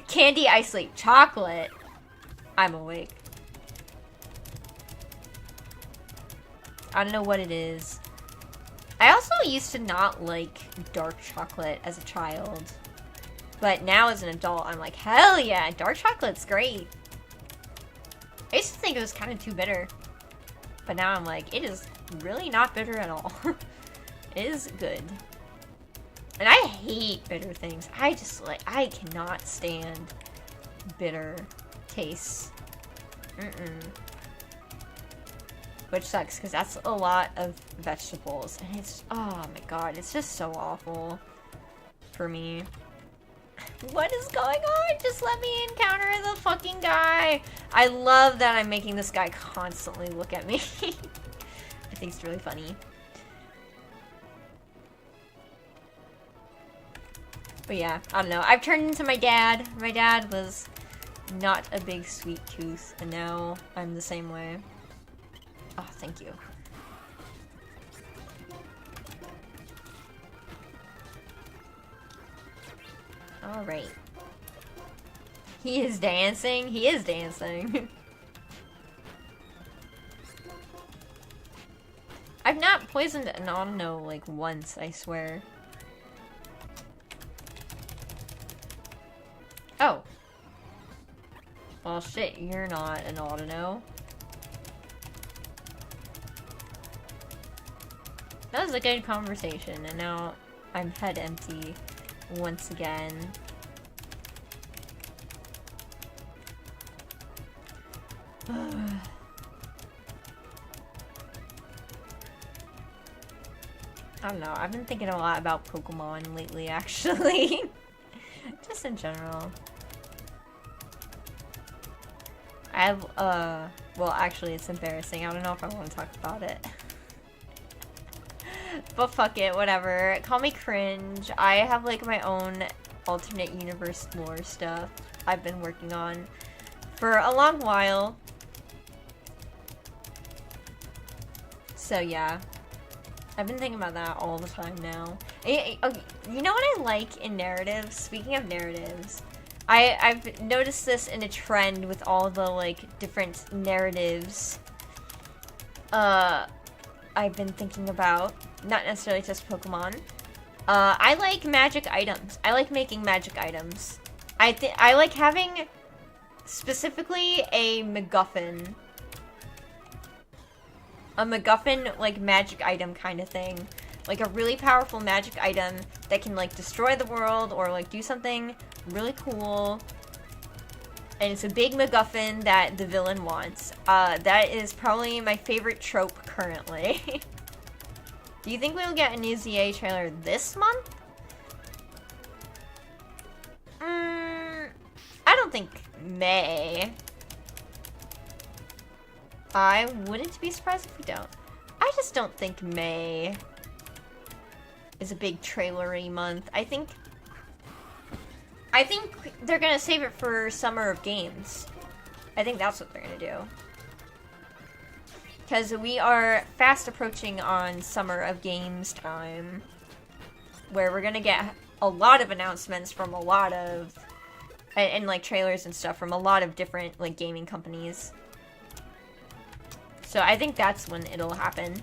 candy, I sleep. Chocolate, I'm awake. I don't know what it is. I also used to not like dark chocolate as a child. But now as an adult, I'm like, hell yeah, dark chocolate's great. I used to think it was kind of too bitter. But now I'm like, it is really not bitter at all. It is good. And I hate bitter things. I cannot stand bitter tastes. Which sucks, because that's a lot of vegetables. And it's, oh my god, it's just so awful for me. What is going on? Just let me encounter the fucking guy. I love that I'm making this guy constantly look at me. I think it's really funny. But yeah, I don't know. I've turned into my dad. My dad was not a big sweet tooth, and now I'm the same way. Oh, thank you. Alright. He is dancing. He is dancing. I've not poisoned an Audino like once, I swear. Oh. Well, shit, you're not an Audino. That was a good conversation, and now I'm head empty once again. I don't know, I've been thinking a lot about Pokemon lately, actually. Just in general. I have, well, actually, it's embarrassing. I don't know if I want to talk about it. But fuck it, whatever. Call me cringe. I have, like, my own alternate universe lore stuff I've been working on for a long while. So, yeah. I've been thinking about that all the time now. You know what I like in narratives? Speaking of narratives, I've noticed this in a trend with all the, like, different narratives I've been thinking about. Not necessarily just Pokemon. I like magic items. I like making magic items. I like having specifically a MacGuffin. A MacGuffin, like, magic item kind of thing. Like, a really powerful magic item that can, like, destroy the world or, like, do something really cool. And it's a big MacGuffin that the villain wants. That is probably my favorite trope currently. Do you think we'll get a new ZA trailer this month? I don't think May. I wouldn't be surprised if we don't. I just don't think May is a big trailery month. I think they're gonna save it for Summer of Games. I think that's what they're gonna do. Because we are fast approaching on Summer of Games time, where we're gonna get a lot of announcements from a lot of, and like trailers and stuff from a lot of different like gaming companies. So I think that's when it'll happen.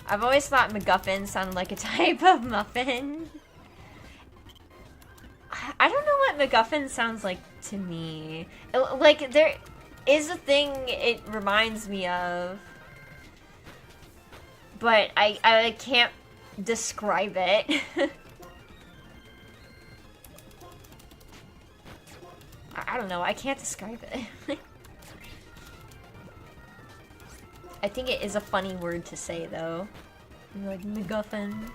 I've always thought MacGuffin sounded like a type of muffin. I don't know what MacGuffin sounds like to me. Like, there is a thing it reminds me of, but I can't describe it. I don't know, I can't describe it. I think it is a funny word to say, though. Like, MacGuffin.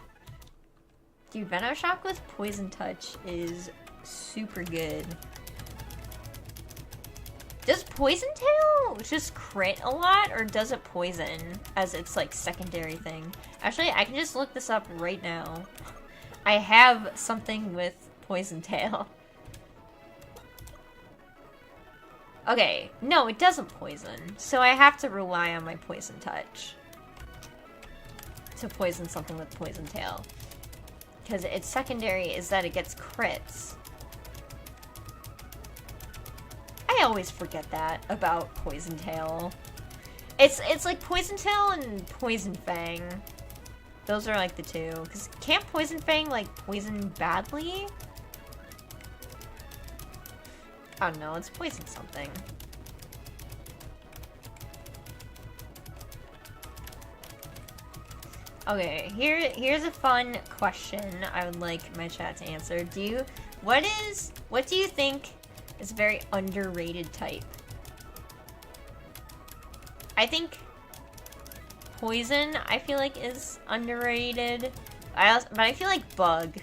Dude, Venoshock with Poison Touch is super good. Does Poison Tail just crit a lot, or does it poison as its, like, secondary thing? Actually, I can just look this up right now. I have something with Poison Tail. Okay, no, it doesn't poison, so I have to rely on my Poison Touch to poison something with Poison Tail. Because its secondary is that it gets crits. I always forget that about Poison Tail. It's like Poison Tail and Poison Fang. Those are like the two. Because can't Poison Fang like poison badly? I don't know, it's poison something. Okay, here's a fun question I would like my chat to answer. What do you think is a very underrated type? I think poison, I feel like, is underrated. But I feel like bug.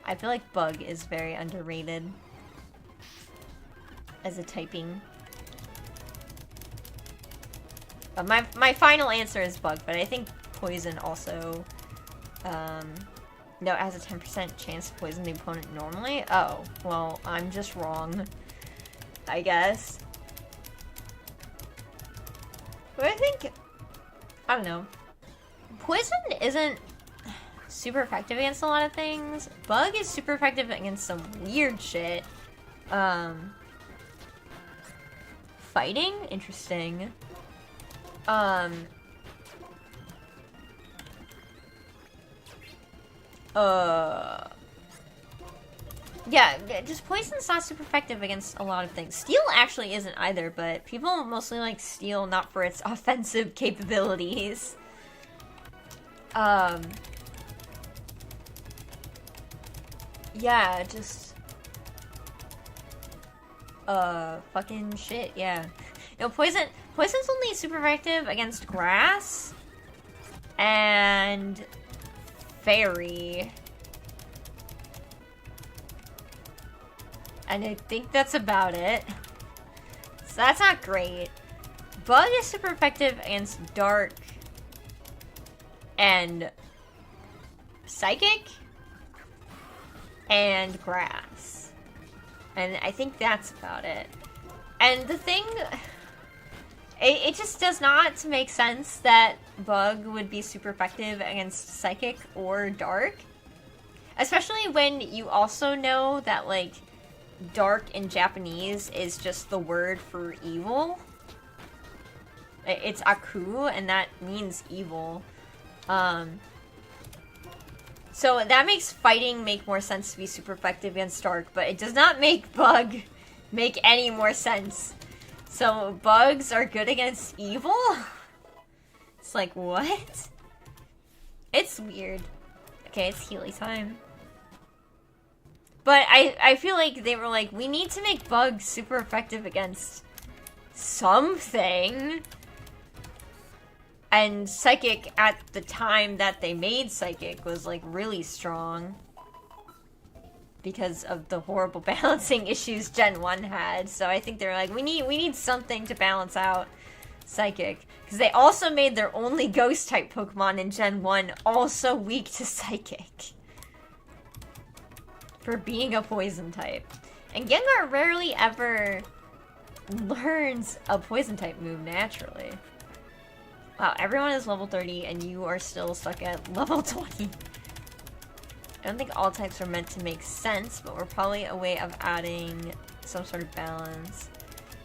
I feel like bug is very underrated as a typing. But my final answer is bug, but I think poison also No, it has a 10% chance to poison the opponent normally? Oh, well, I'm just wrong. I guess. But I think... I don't know. Poison isn't super effective against a lot of things. Bug is super effective against some weird shit. Fighting? Interesting. Yeah, just poison's not super effective against a lot of things. Steel actually isn't either, but people mostly like steel not for its offensive capabilities. Yeah, just... fucking shit, yeah. No, poison's only super effective against grass and fairy. And I think that's about it. So that's not great. Bug is super effective against dark and psychic and grass. And I think that's about it. And the thing... It just does not make sense that Bug would be super effective against psychic or dark. Especially when you also know that, like, dark in Japanese is just the word for evil. It's aku, and that means evil. So that makes fighting make more sense to be super effective against dark, but it does not make Bug make any more sense. So bugs are good against evil? It's like, what? It's weird. Okay, it's Healy time. But I feel like they were like, we need to make bugs super effective against something. And Psychic, at the time that they made Psychic, was like really strong. Because of the horrible balancing issues Gen 1 had. So I think they're like, we need something to balance out Psychic. Because they also made their only Ghost-type Pokemon in Gen 1 also weak to Psychic. For being a Poison type. And Gengar rarely ever learns a Poison-type move naturally. Wow, everyone is level 30 and you are still stuck at level 20. I don't think all types are meant to make sense, but we're probably a way of adding some sort of balance.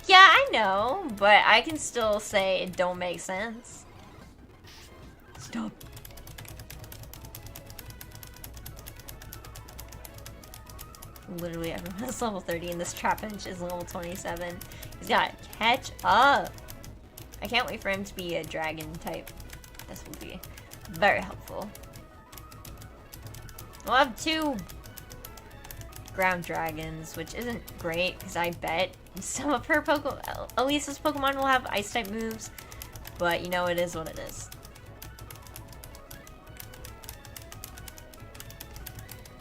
Yeah, I know, but I can still say it don't make sense. Stop. Literally everyone is level 30 and this Trapinch is level 27. He's got to catch up. I can't wait for him to be a dragon type. This will be very helpful. We'll have 2 ground dragons, which isn't great, because I bet some of her Elisa's Pokemon will have ice-type moves, but you know, it is what it is.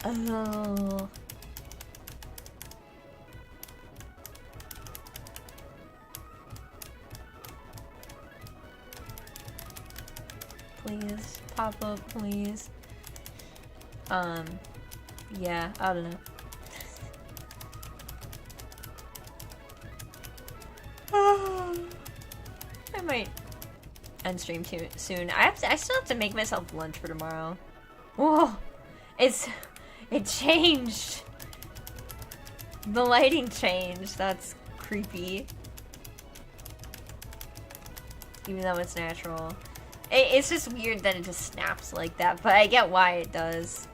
Oh. Please, pop up, please. Yeah, I don't know. I might end stream too soon. I still have to make myself lunch for tomorrow. Whoa, it changed. The lighting changed. That's creepy. Even though it's natural. It's just weird that it just snaps like that, but I get why it does.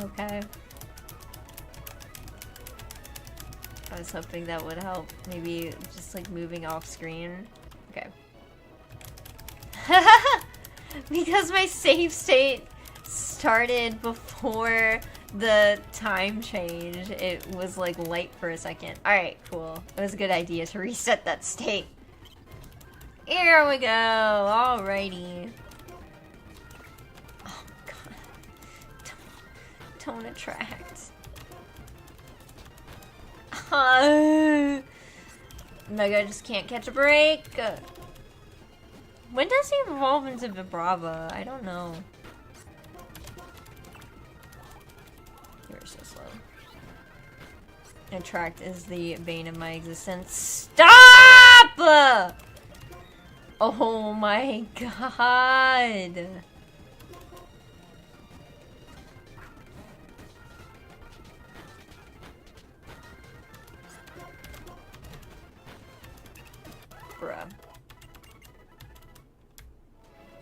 Okay. I was hoping that would help. Maybe just like moving off screen. Okay. Because my save state started before the time change, it was like light for a second. Alright, cool. It was a good idea to reset that state. Here we go. Alrighty. Oh god. Don't attract. Mega just can't catch a break. When does he evolve into Vibrava? I don't know. You're so slow. Attract is the bane of my existence. Stop! Oh my god. Bruh.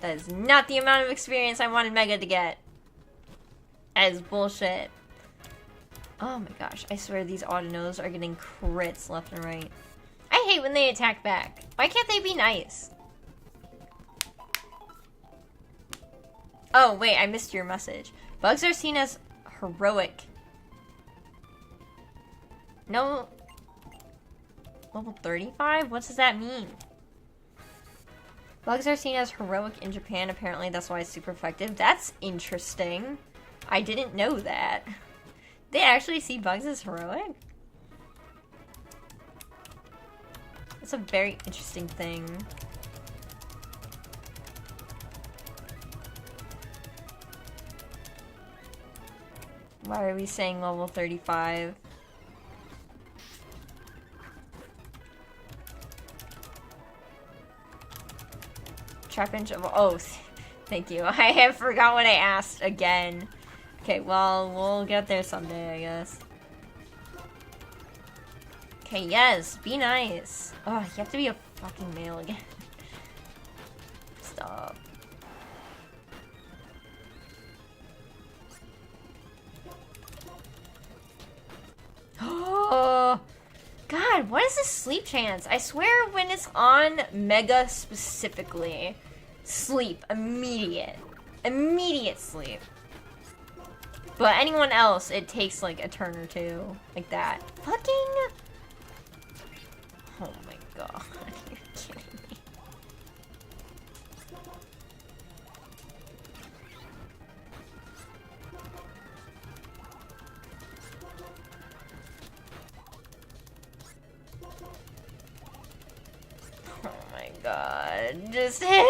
That is not the amount of experience I wanted Mega to get. That is bullshit. Oh my gosh, I swear these Audinos are getting crits left and right. I hate when they attack back. Why can't they be nice? Oh, wait, I missed your message. Bugs are seen as heroic. No. Level 35? What does that mean? Bugs are seen as heroic in Japan. Apparently, that's why it's super effective. That's interesting. I didn't know that. They actually see bugs as heroic? That's a very interesting thing. Why are we saying level 35? Trap inch of... Oh, thank you. I have forgot what I asked again. Okay, well, we'll get there someday, I guess. Okay, yes, be nice. Oh, you have to be a fucking male again. Stop. Oh, God, what is this sleep chance? I swear when it's on Mega specifically, sleep, immediate. Immediate sleep. But anyone else, it takes like a turn or two. Like that. Fucking... Oh my god. You're kidding me. Oh my god. Just hit!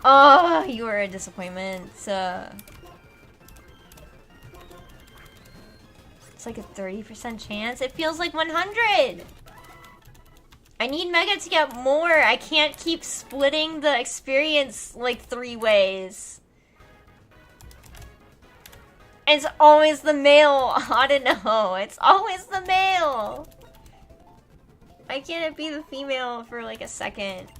Oh, you are a disappointment. It's like a 30% chance. It feels like 100! I need Mega to get more. I can't keep splitting the experience like 3 ways. It's always the male. I don't know. It's always the male. Why can't it be the female for like a second?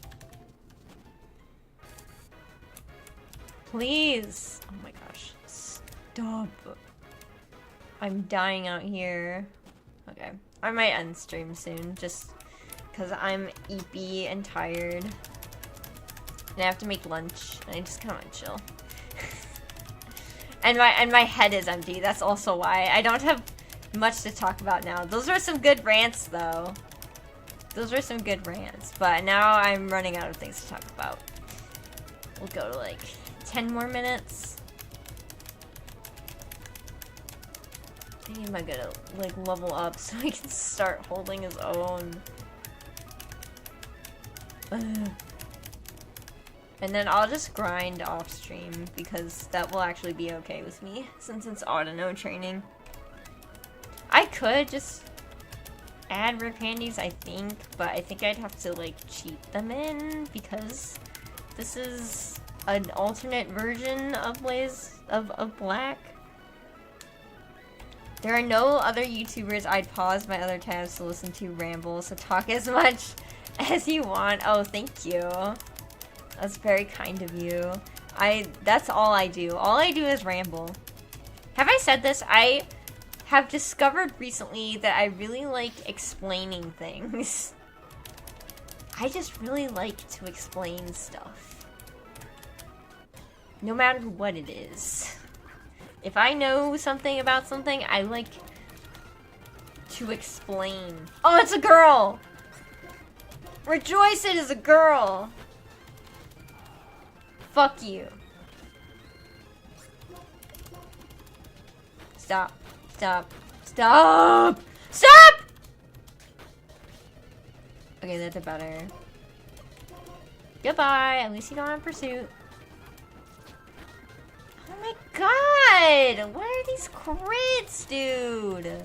Please. Oh my gosh. Stop. I'm dying out here. Okay. I might end stream soon just because I'm eepy and tired. And I have to make lunch. And I just kind of want to chill. and my head is empty. That's also why. I don't have much to talk about now. Those are some good rants though. Those were some good rants. But now I'm running out of things to talk about. We'll go to like 10 more minutes. I need Mega to like level up so he can start holding his own. And then I'll just grind off stream because that will actually be okay with me since it's Audino training. I could just add rip handies, I think, but I think I'd have to like cheat them in because this is an alternate version of of Black. There are no other YouTubers I'd pause my other tabs to listen to ramble, so talk as much as you want. Oh, thank you. That's very kind of you. That's all I do. All I do is ramble. Have I said this? I have discovered recently that I really like explaining things. I just really like to explain stuff. No matter what it is. If I know something about something, I like to explain. Oh, it's a girl! Rejoice, it is a girl! Fuck you. Stop. Stop. Stop! Stop! Okay, that's better. Goodbye. At least you don't have pursuit. Oh my god! What are these crits, dude?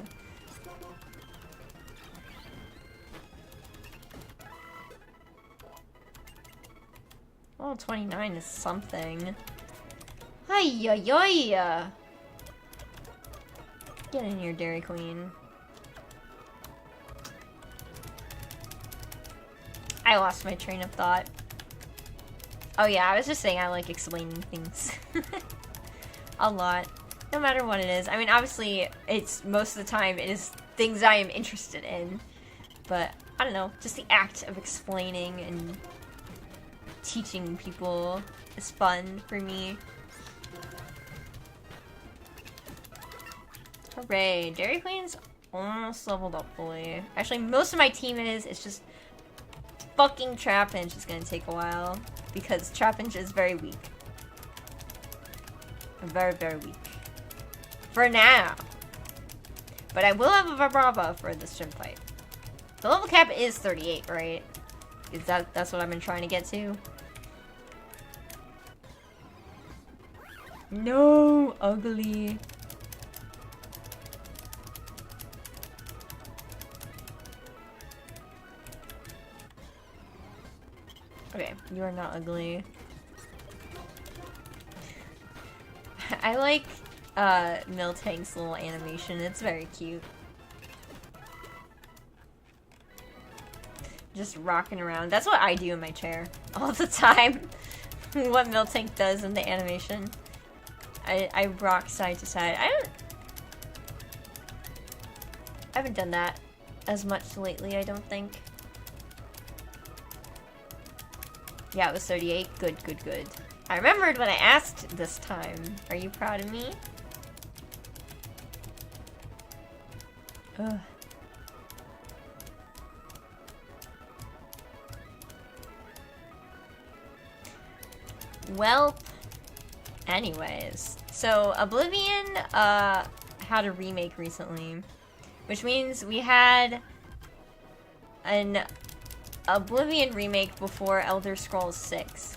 Well, 29 is something. Ay, ay, ay. Get in here, Dairy Queen. I lost my train of thought. Oh yeah, I was just saying I like explaining things. A lot. No matter what it is. I mean, obviously, it's most of the time it is things I am interested in. But, I don't know, just the act of explaining and teaching people is fun for me. Hooray, Dairy Queen's almost leveled up fully. Actually, most of my team is, it's just fucking Trapinch is gonna take a while. Because Trapinch is very weak. Very, very weak. For now. But I will have a Vibrava for this gym fight. The level cap is 38, right? Is that's what I've been trying to get to? No, ugly. Okay, you are not ugly. I like Miltank's little animation. It's very cute. Just rocking around. That's what I do in my chair all the time. What Miltank does in the animation. I rock side to side. I haven't done that as much lately, I don't think. Yeah, it was 38. Good, good, good. I remembered when I asked this time. Are you proud of me? Ugh. Well, anyways. So, Oblivion had a remake recently. Which means we had an Oblivion remake before Elder Scrolls 6.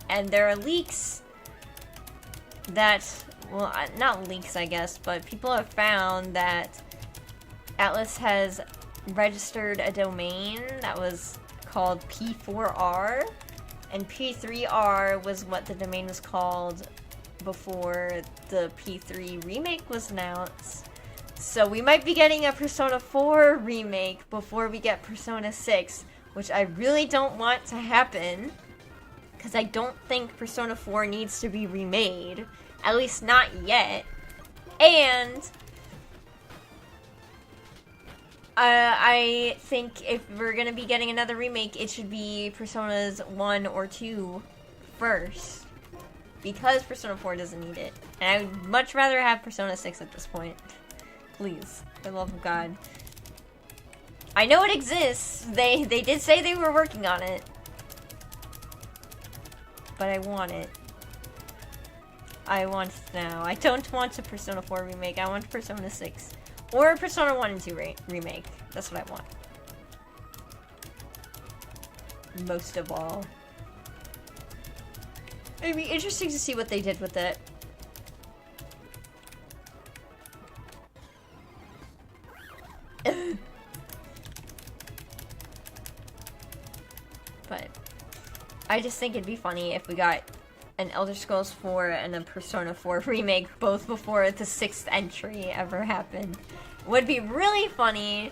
And there are leaks that, well, not leaks I guess, but people have found that Atlas has registered a domain that was called P4R, and P3R was what the domain was called before the P3 remake was announced. So we might be getting a Persona 4 remake before we get Persona 6, which I really don't want to happen. Because I don't think Persona 4 needs to be remade. At least not yet. And I think if we're going to be getting another remake, it should be Personas 1 or 2 first. Because Persona 4 doesn't need it. And I would much rather have Persona 6 at this point. Please. For the love of God. I know it exists. They did say they were working on it. But I want it. I want it now. I don't want a Persona 4 remake. I want Persona 6. Or a Persona 1 and 2 remake. That's what I want. Most of all. It'd be interesting to see what they did with it. But I just think it'd be funny if we got an Elder Scrolls 4 and a Persona 4 remake both before the 6th entry ever happened. Would be really funny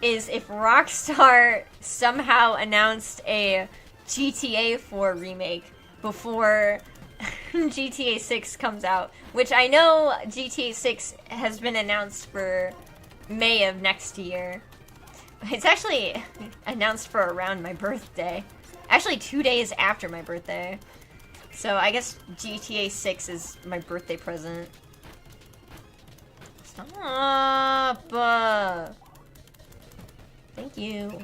is if Rockstar somehow announced a GTA 4 remake before GTA 6 comes out, which I know GTA 6 has been announced for May of next year. It's actually announced for around my birthday. Actually, 2 days after my birthday. So I guess GTA 6 is my birthday present. Stop! Thank you.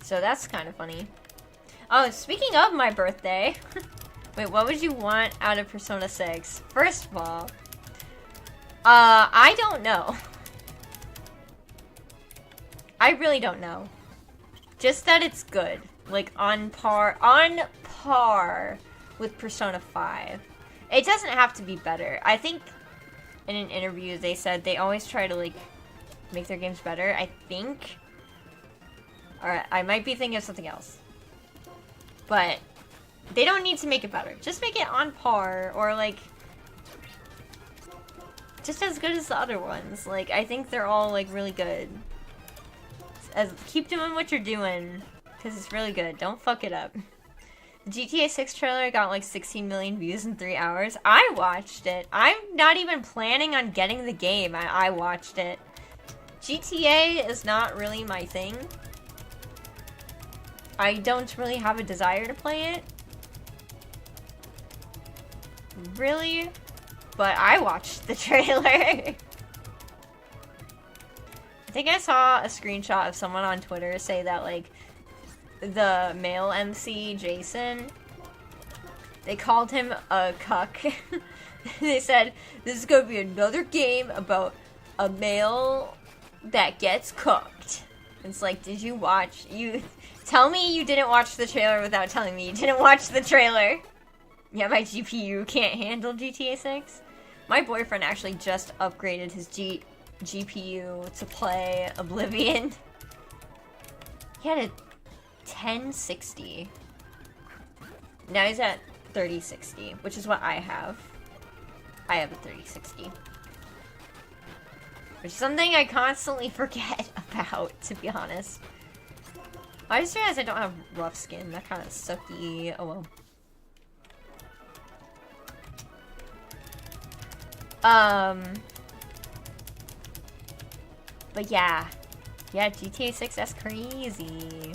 So that's kind of funny. Oh, speaking of my birthday, Wait, what would you want out of Persona 6? First of all, I don't know. I really don't know. Just that it's good. Like, on par with Persona 5. It doesn't have to be better. I think in an interview they said they always try to, like, make their games better, I think. Or I might be thinking of something else. But they don't need to make it better. Just make it on par, or, like, just as good as the other ones. Like, I think they're all, like, really good. Keep doing what you're doing, because it's really good. Don't fuck it up. The GTA 6 trailer got like 16 million views in 3 hours. I watched it. I'm not even planning on getting the game. I watched it. GTA is not really my thing. I don't really have a desire to play it. Really? But I watched the trailer. I think I saw a screenshot of someone on Twitter say that, like, the male MC, Jason, they called him a cuck. They said, this is gonna be another game about a male that gets cooked. It's like, did you watch? Tell me you didn't watch the trailer without telling me you didn't watch the trailer. Yeah, my GPU can't handle GTA 6. My boyfriend actually just upgraded his GPU to play Oblivion. He had a 1060. Now he's at 3060, which is what I have. I have a 3060. Which is something I constantly forget about, to be honest. I just realized I don't have rough skin. That kind of sucky. Oh well. But yeah. Yeah, GTA 6, that's crazy.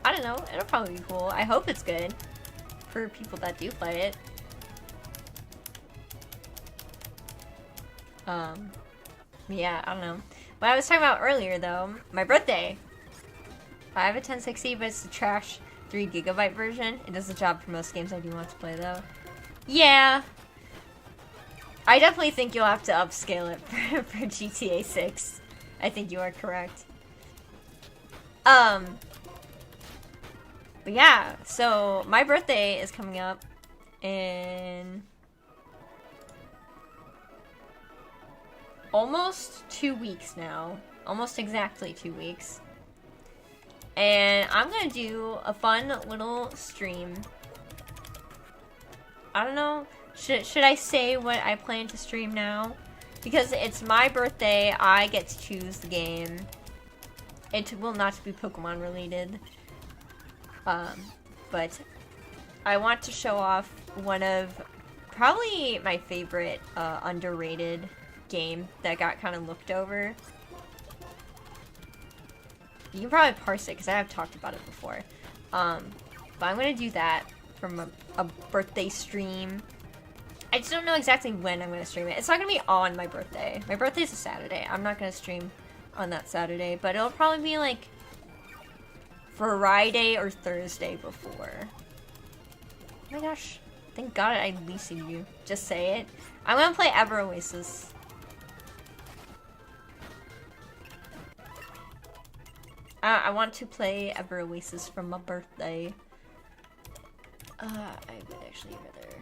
I don't know, it'll probably be cool. I hope it's good for people that do play it. Yeah, I don't know. What I was talking about earlier, though, my birthday. I have a 1060, but it's the trash 3GB version. It does the job for most games I do want to play, though. Yeah. I definitely think you'll have to upscale it for GTA 6. I think you are correct. But yeah, so my birthday is coming up in almost 2 weeks now. Almost exactly 2 weeks. And I'm gonna do a fun little stream. I don't know, should I say what I plan to stream now? Because it's my birthday, I get to choose the game. It will not be Pokemon related. But I want to show off one of probably my favorite underrated game that got kind of looked over. You can probably parse it because I have talked about it before. But I'm going to do that from a birthday stream. I just don't know exactly when I'm going to stream it. It's not going to be on my birthday. My birthday is a Saturday. I'm not going to stream on that Saturday, but it'll probably be like Friday or Thursday before. Oh my gosh. Thank God I leased you. Just say it. I'm going to play Ever Oasis. I want to play Ever Oasis for my birthday. I would actually rather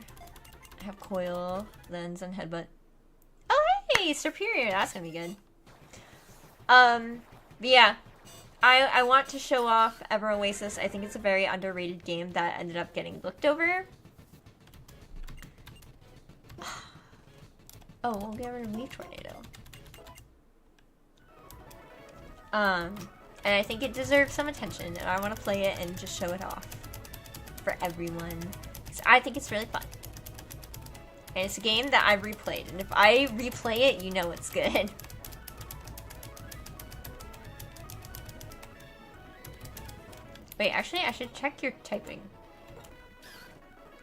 have coil, lens, and headbutt. Oh, hey! Superior! That's gonna be good. But yeah. I want to show off Ever Oasis. I think it's a very underrated game that ended up getting looked over. Oh, we'll get rid of Leaf Tornado. And I think it deserves some attention, and I want to play it and just show it off for everyone. Because I think it's really fun. And it's a game that I've replayed, and if I replay it, you know it's good. Wait, actually, I should check your typing.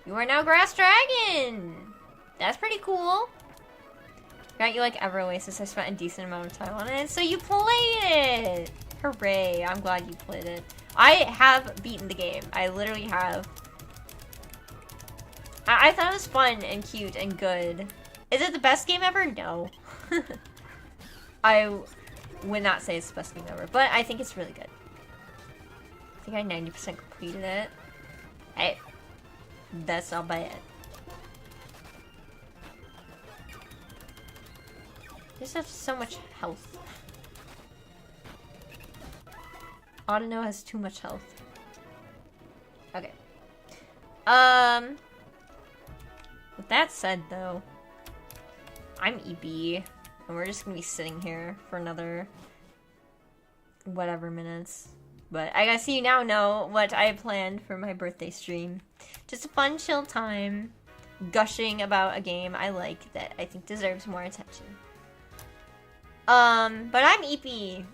You are now Grass Dragon! That's pretty cool. Got you like Ever Oasis. I spent a decent amount of time on it, so you played it! Hooray, I'm glad you played it. I have beaten the game. I literally have. I thought it was fun and cute and good. Is it the best game ever? No. I would not say it's the best game ever, but I think it's really good. I think I 90% completed it. Hey, that's not bad. There's just so much health. Audino has too much health. Okay. With that said, though, I'm EB, and we're just gonna be sitting here for another whatever minutes. But I guess you now know what I planned for my birthday stream. Just a fun, chill time, gushing about a game I like that I think deserves more attention. But I'm EP.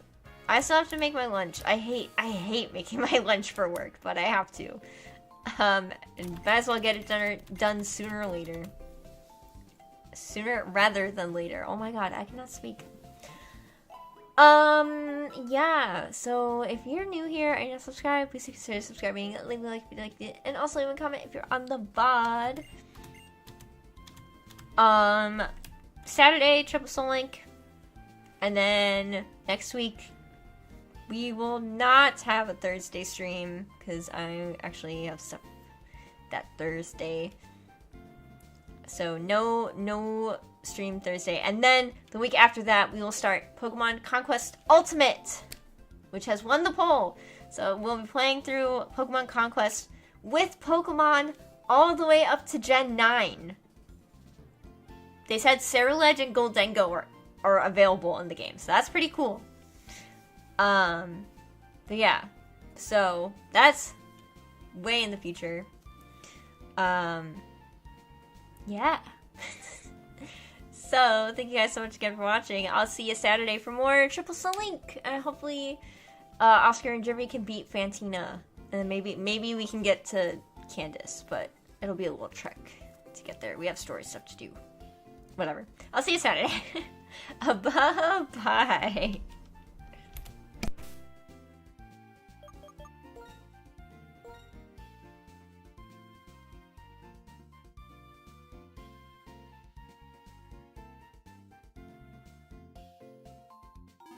I still have to make my lunch. I hate making my lunch for work, but I have to. And might as well get it done sooner or later. Sooner rather than later. Oh my god, I cannot speak. Yeah, so if you're new here and you're not subscribed, please consider subscribing, leave a like if you liked it, and also leave a comment if you're on the VOD. Saturday, Triple Soul Link, and then next week, we will not have a Thursday stream, because I actually have stuff that Thursday. So no stream Thursday. And then the week after that, we will start Pokemon Conquest Ultimate, which has won the poll. So we'll be playing through Pokemon Conquest with Pokemon all the way up to Gen 9. They said Ceruledge and Goldengo are available in the game, so that's pretty cool. But yeah, so that's way in the future. Yeah. So, thank you guys so much again for watching. I'll see you Saturday for more Triple Soul Link. And hopefully, Oscar and Jimmy can beat Fantina. And then maybe we can get to Candace, but it'll be a little trek to get there. We have story stuff to do. Whatever. I'll see you Saturday. Bye-bye.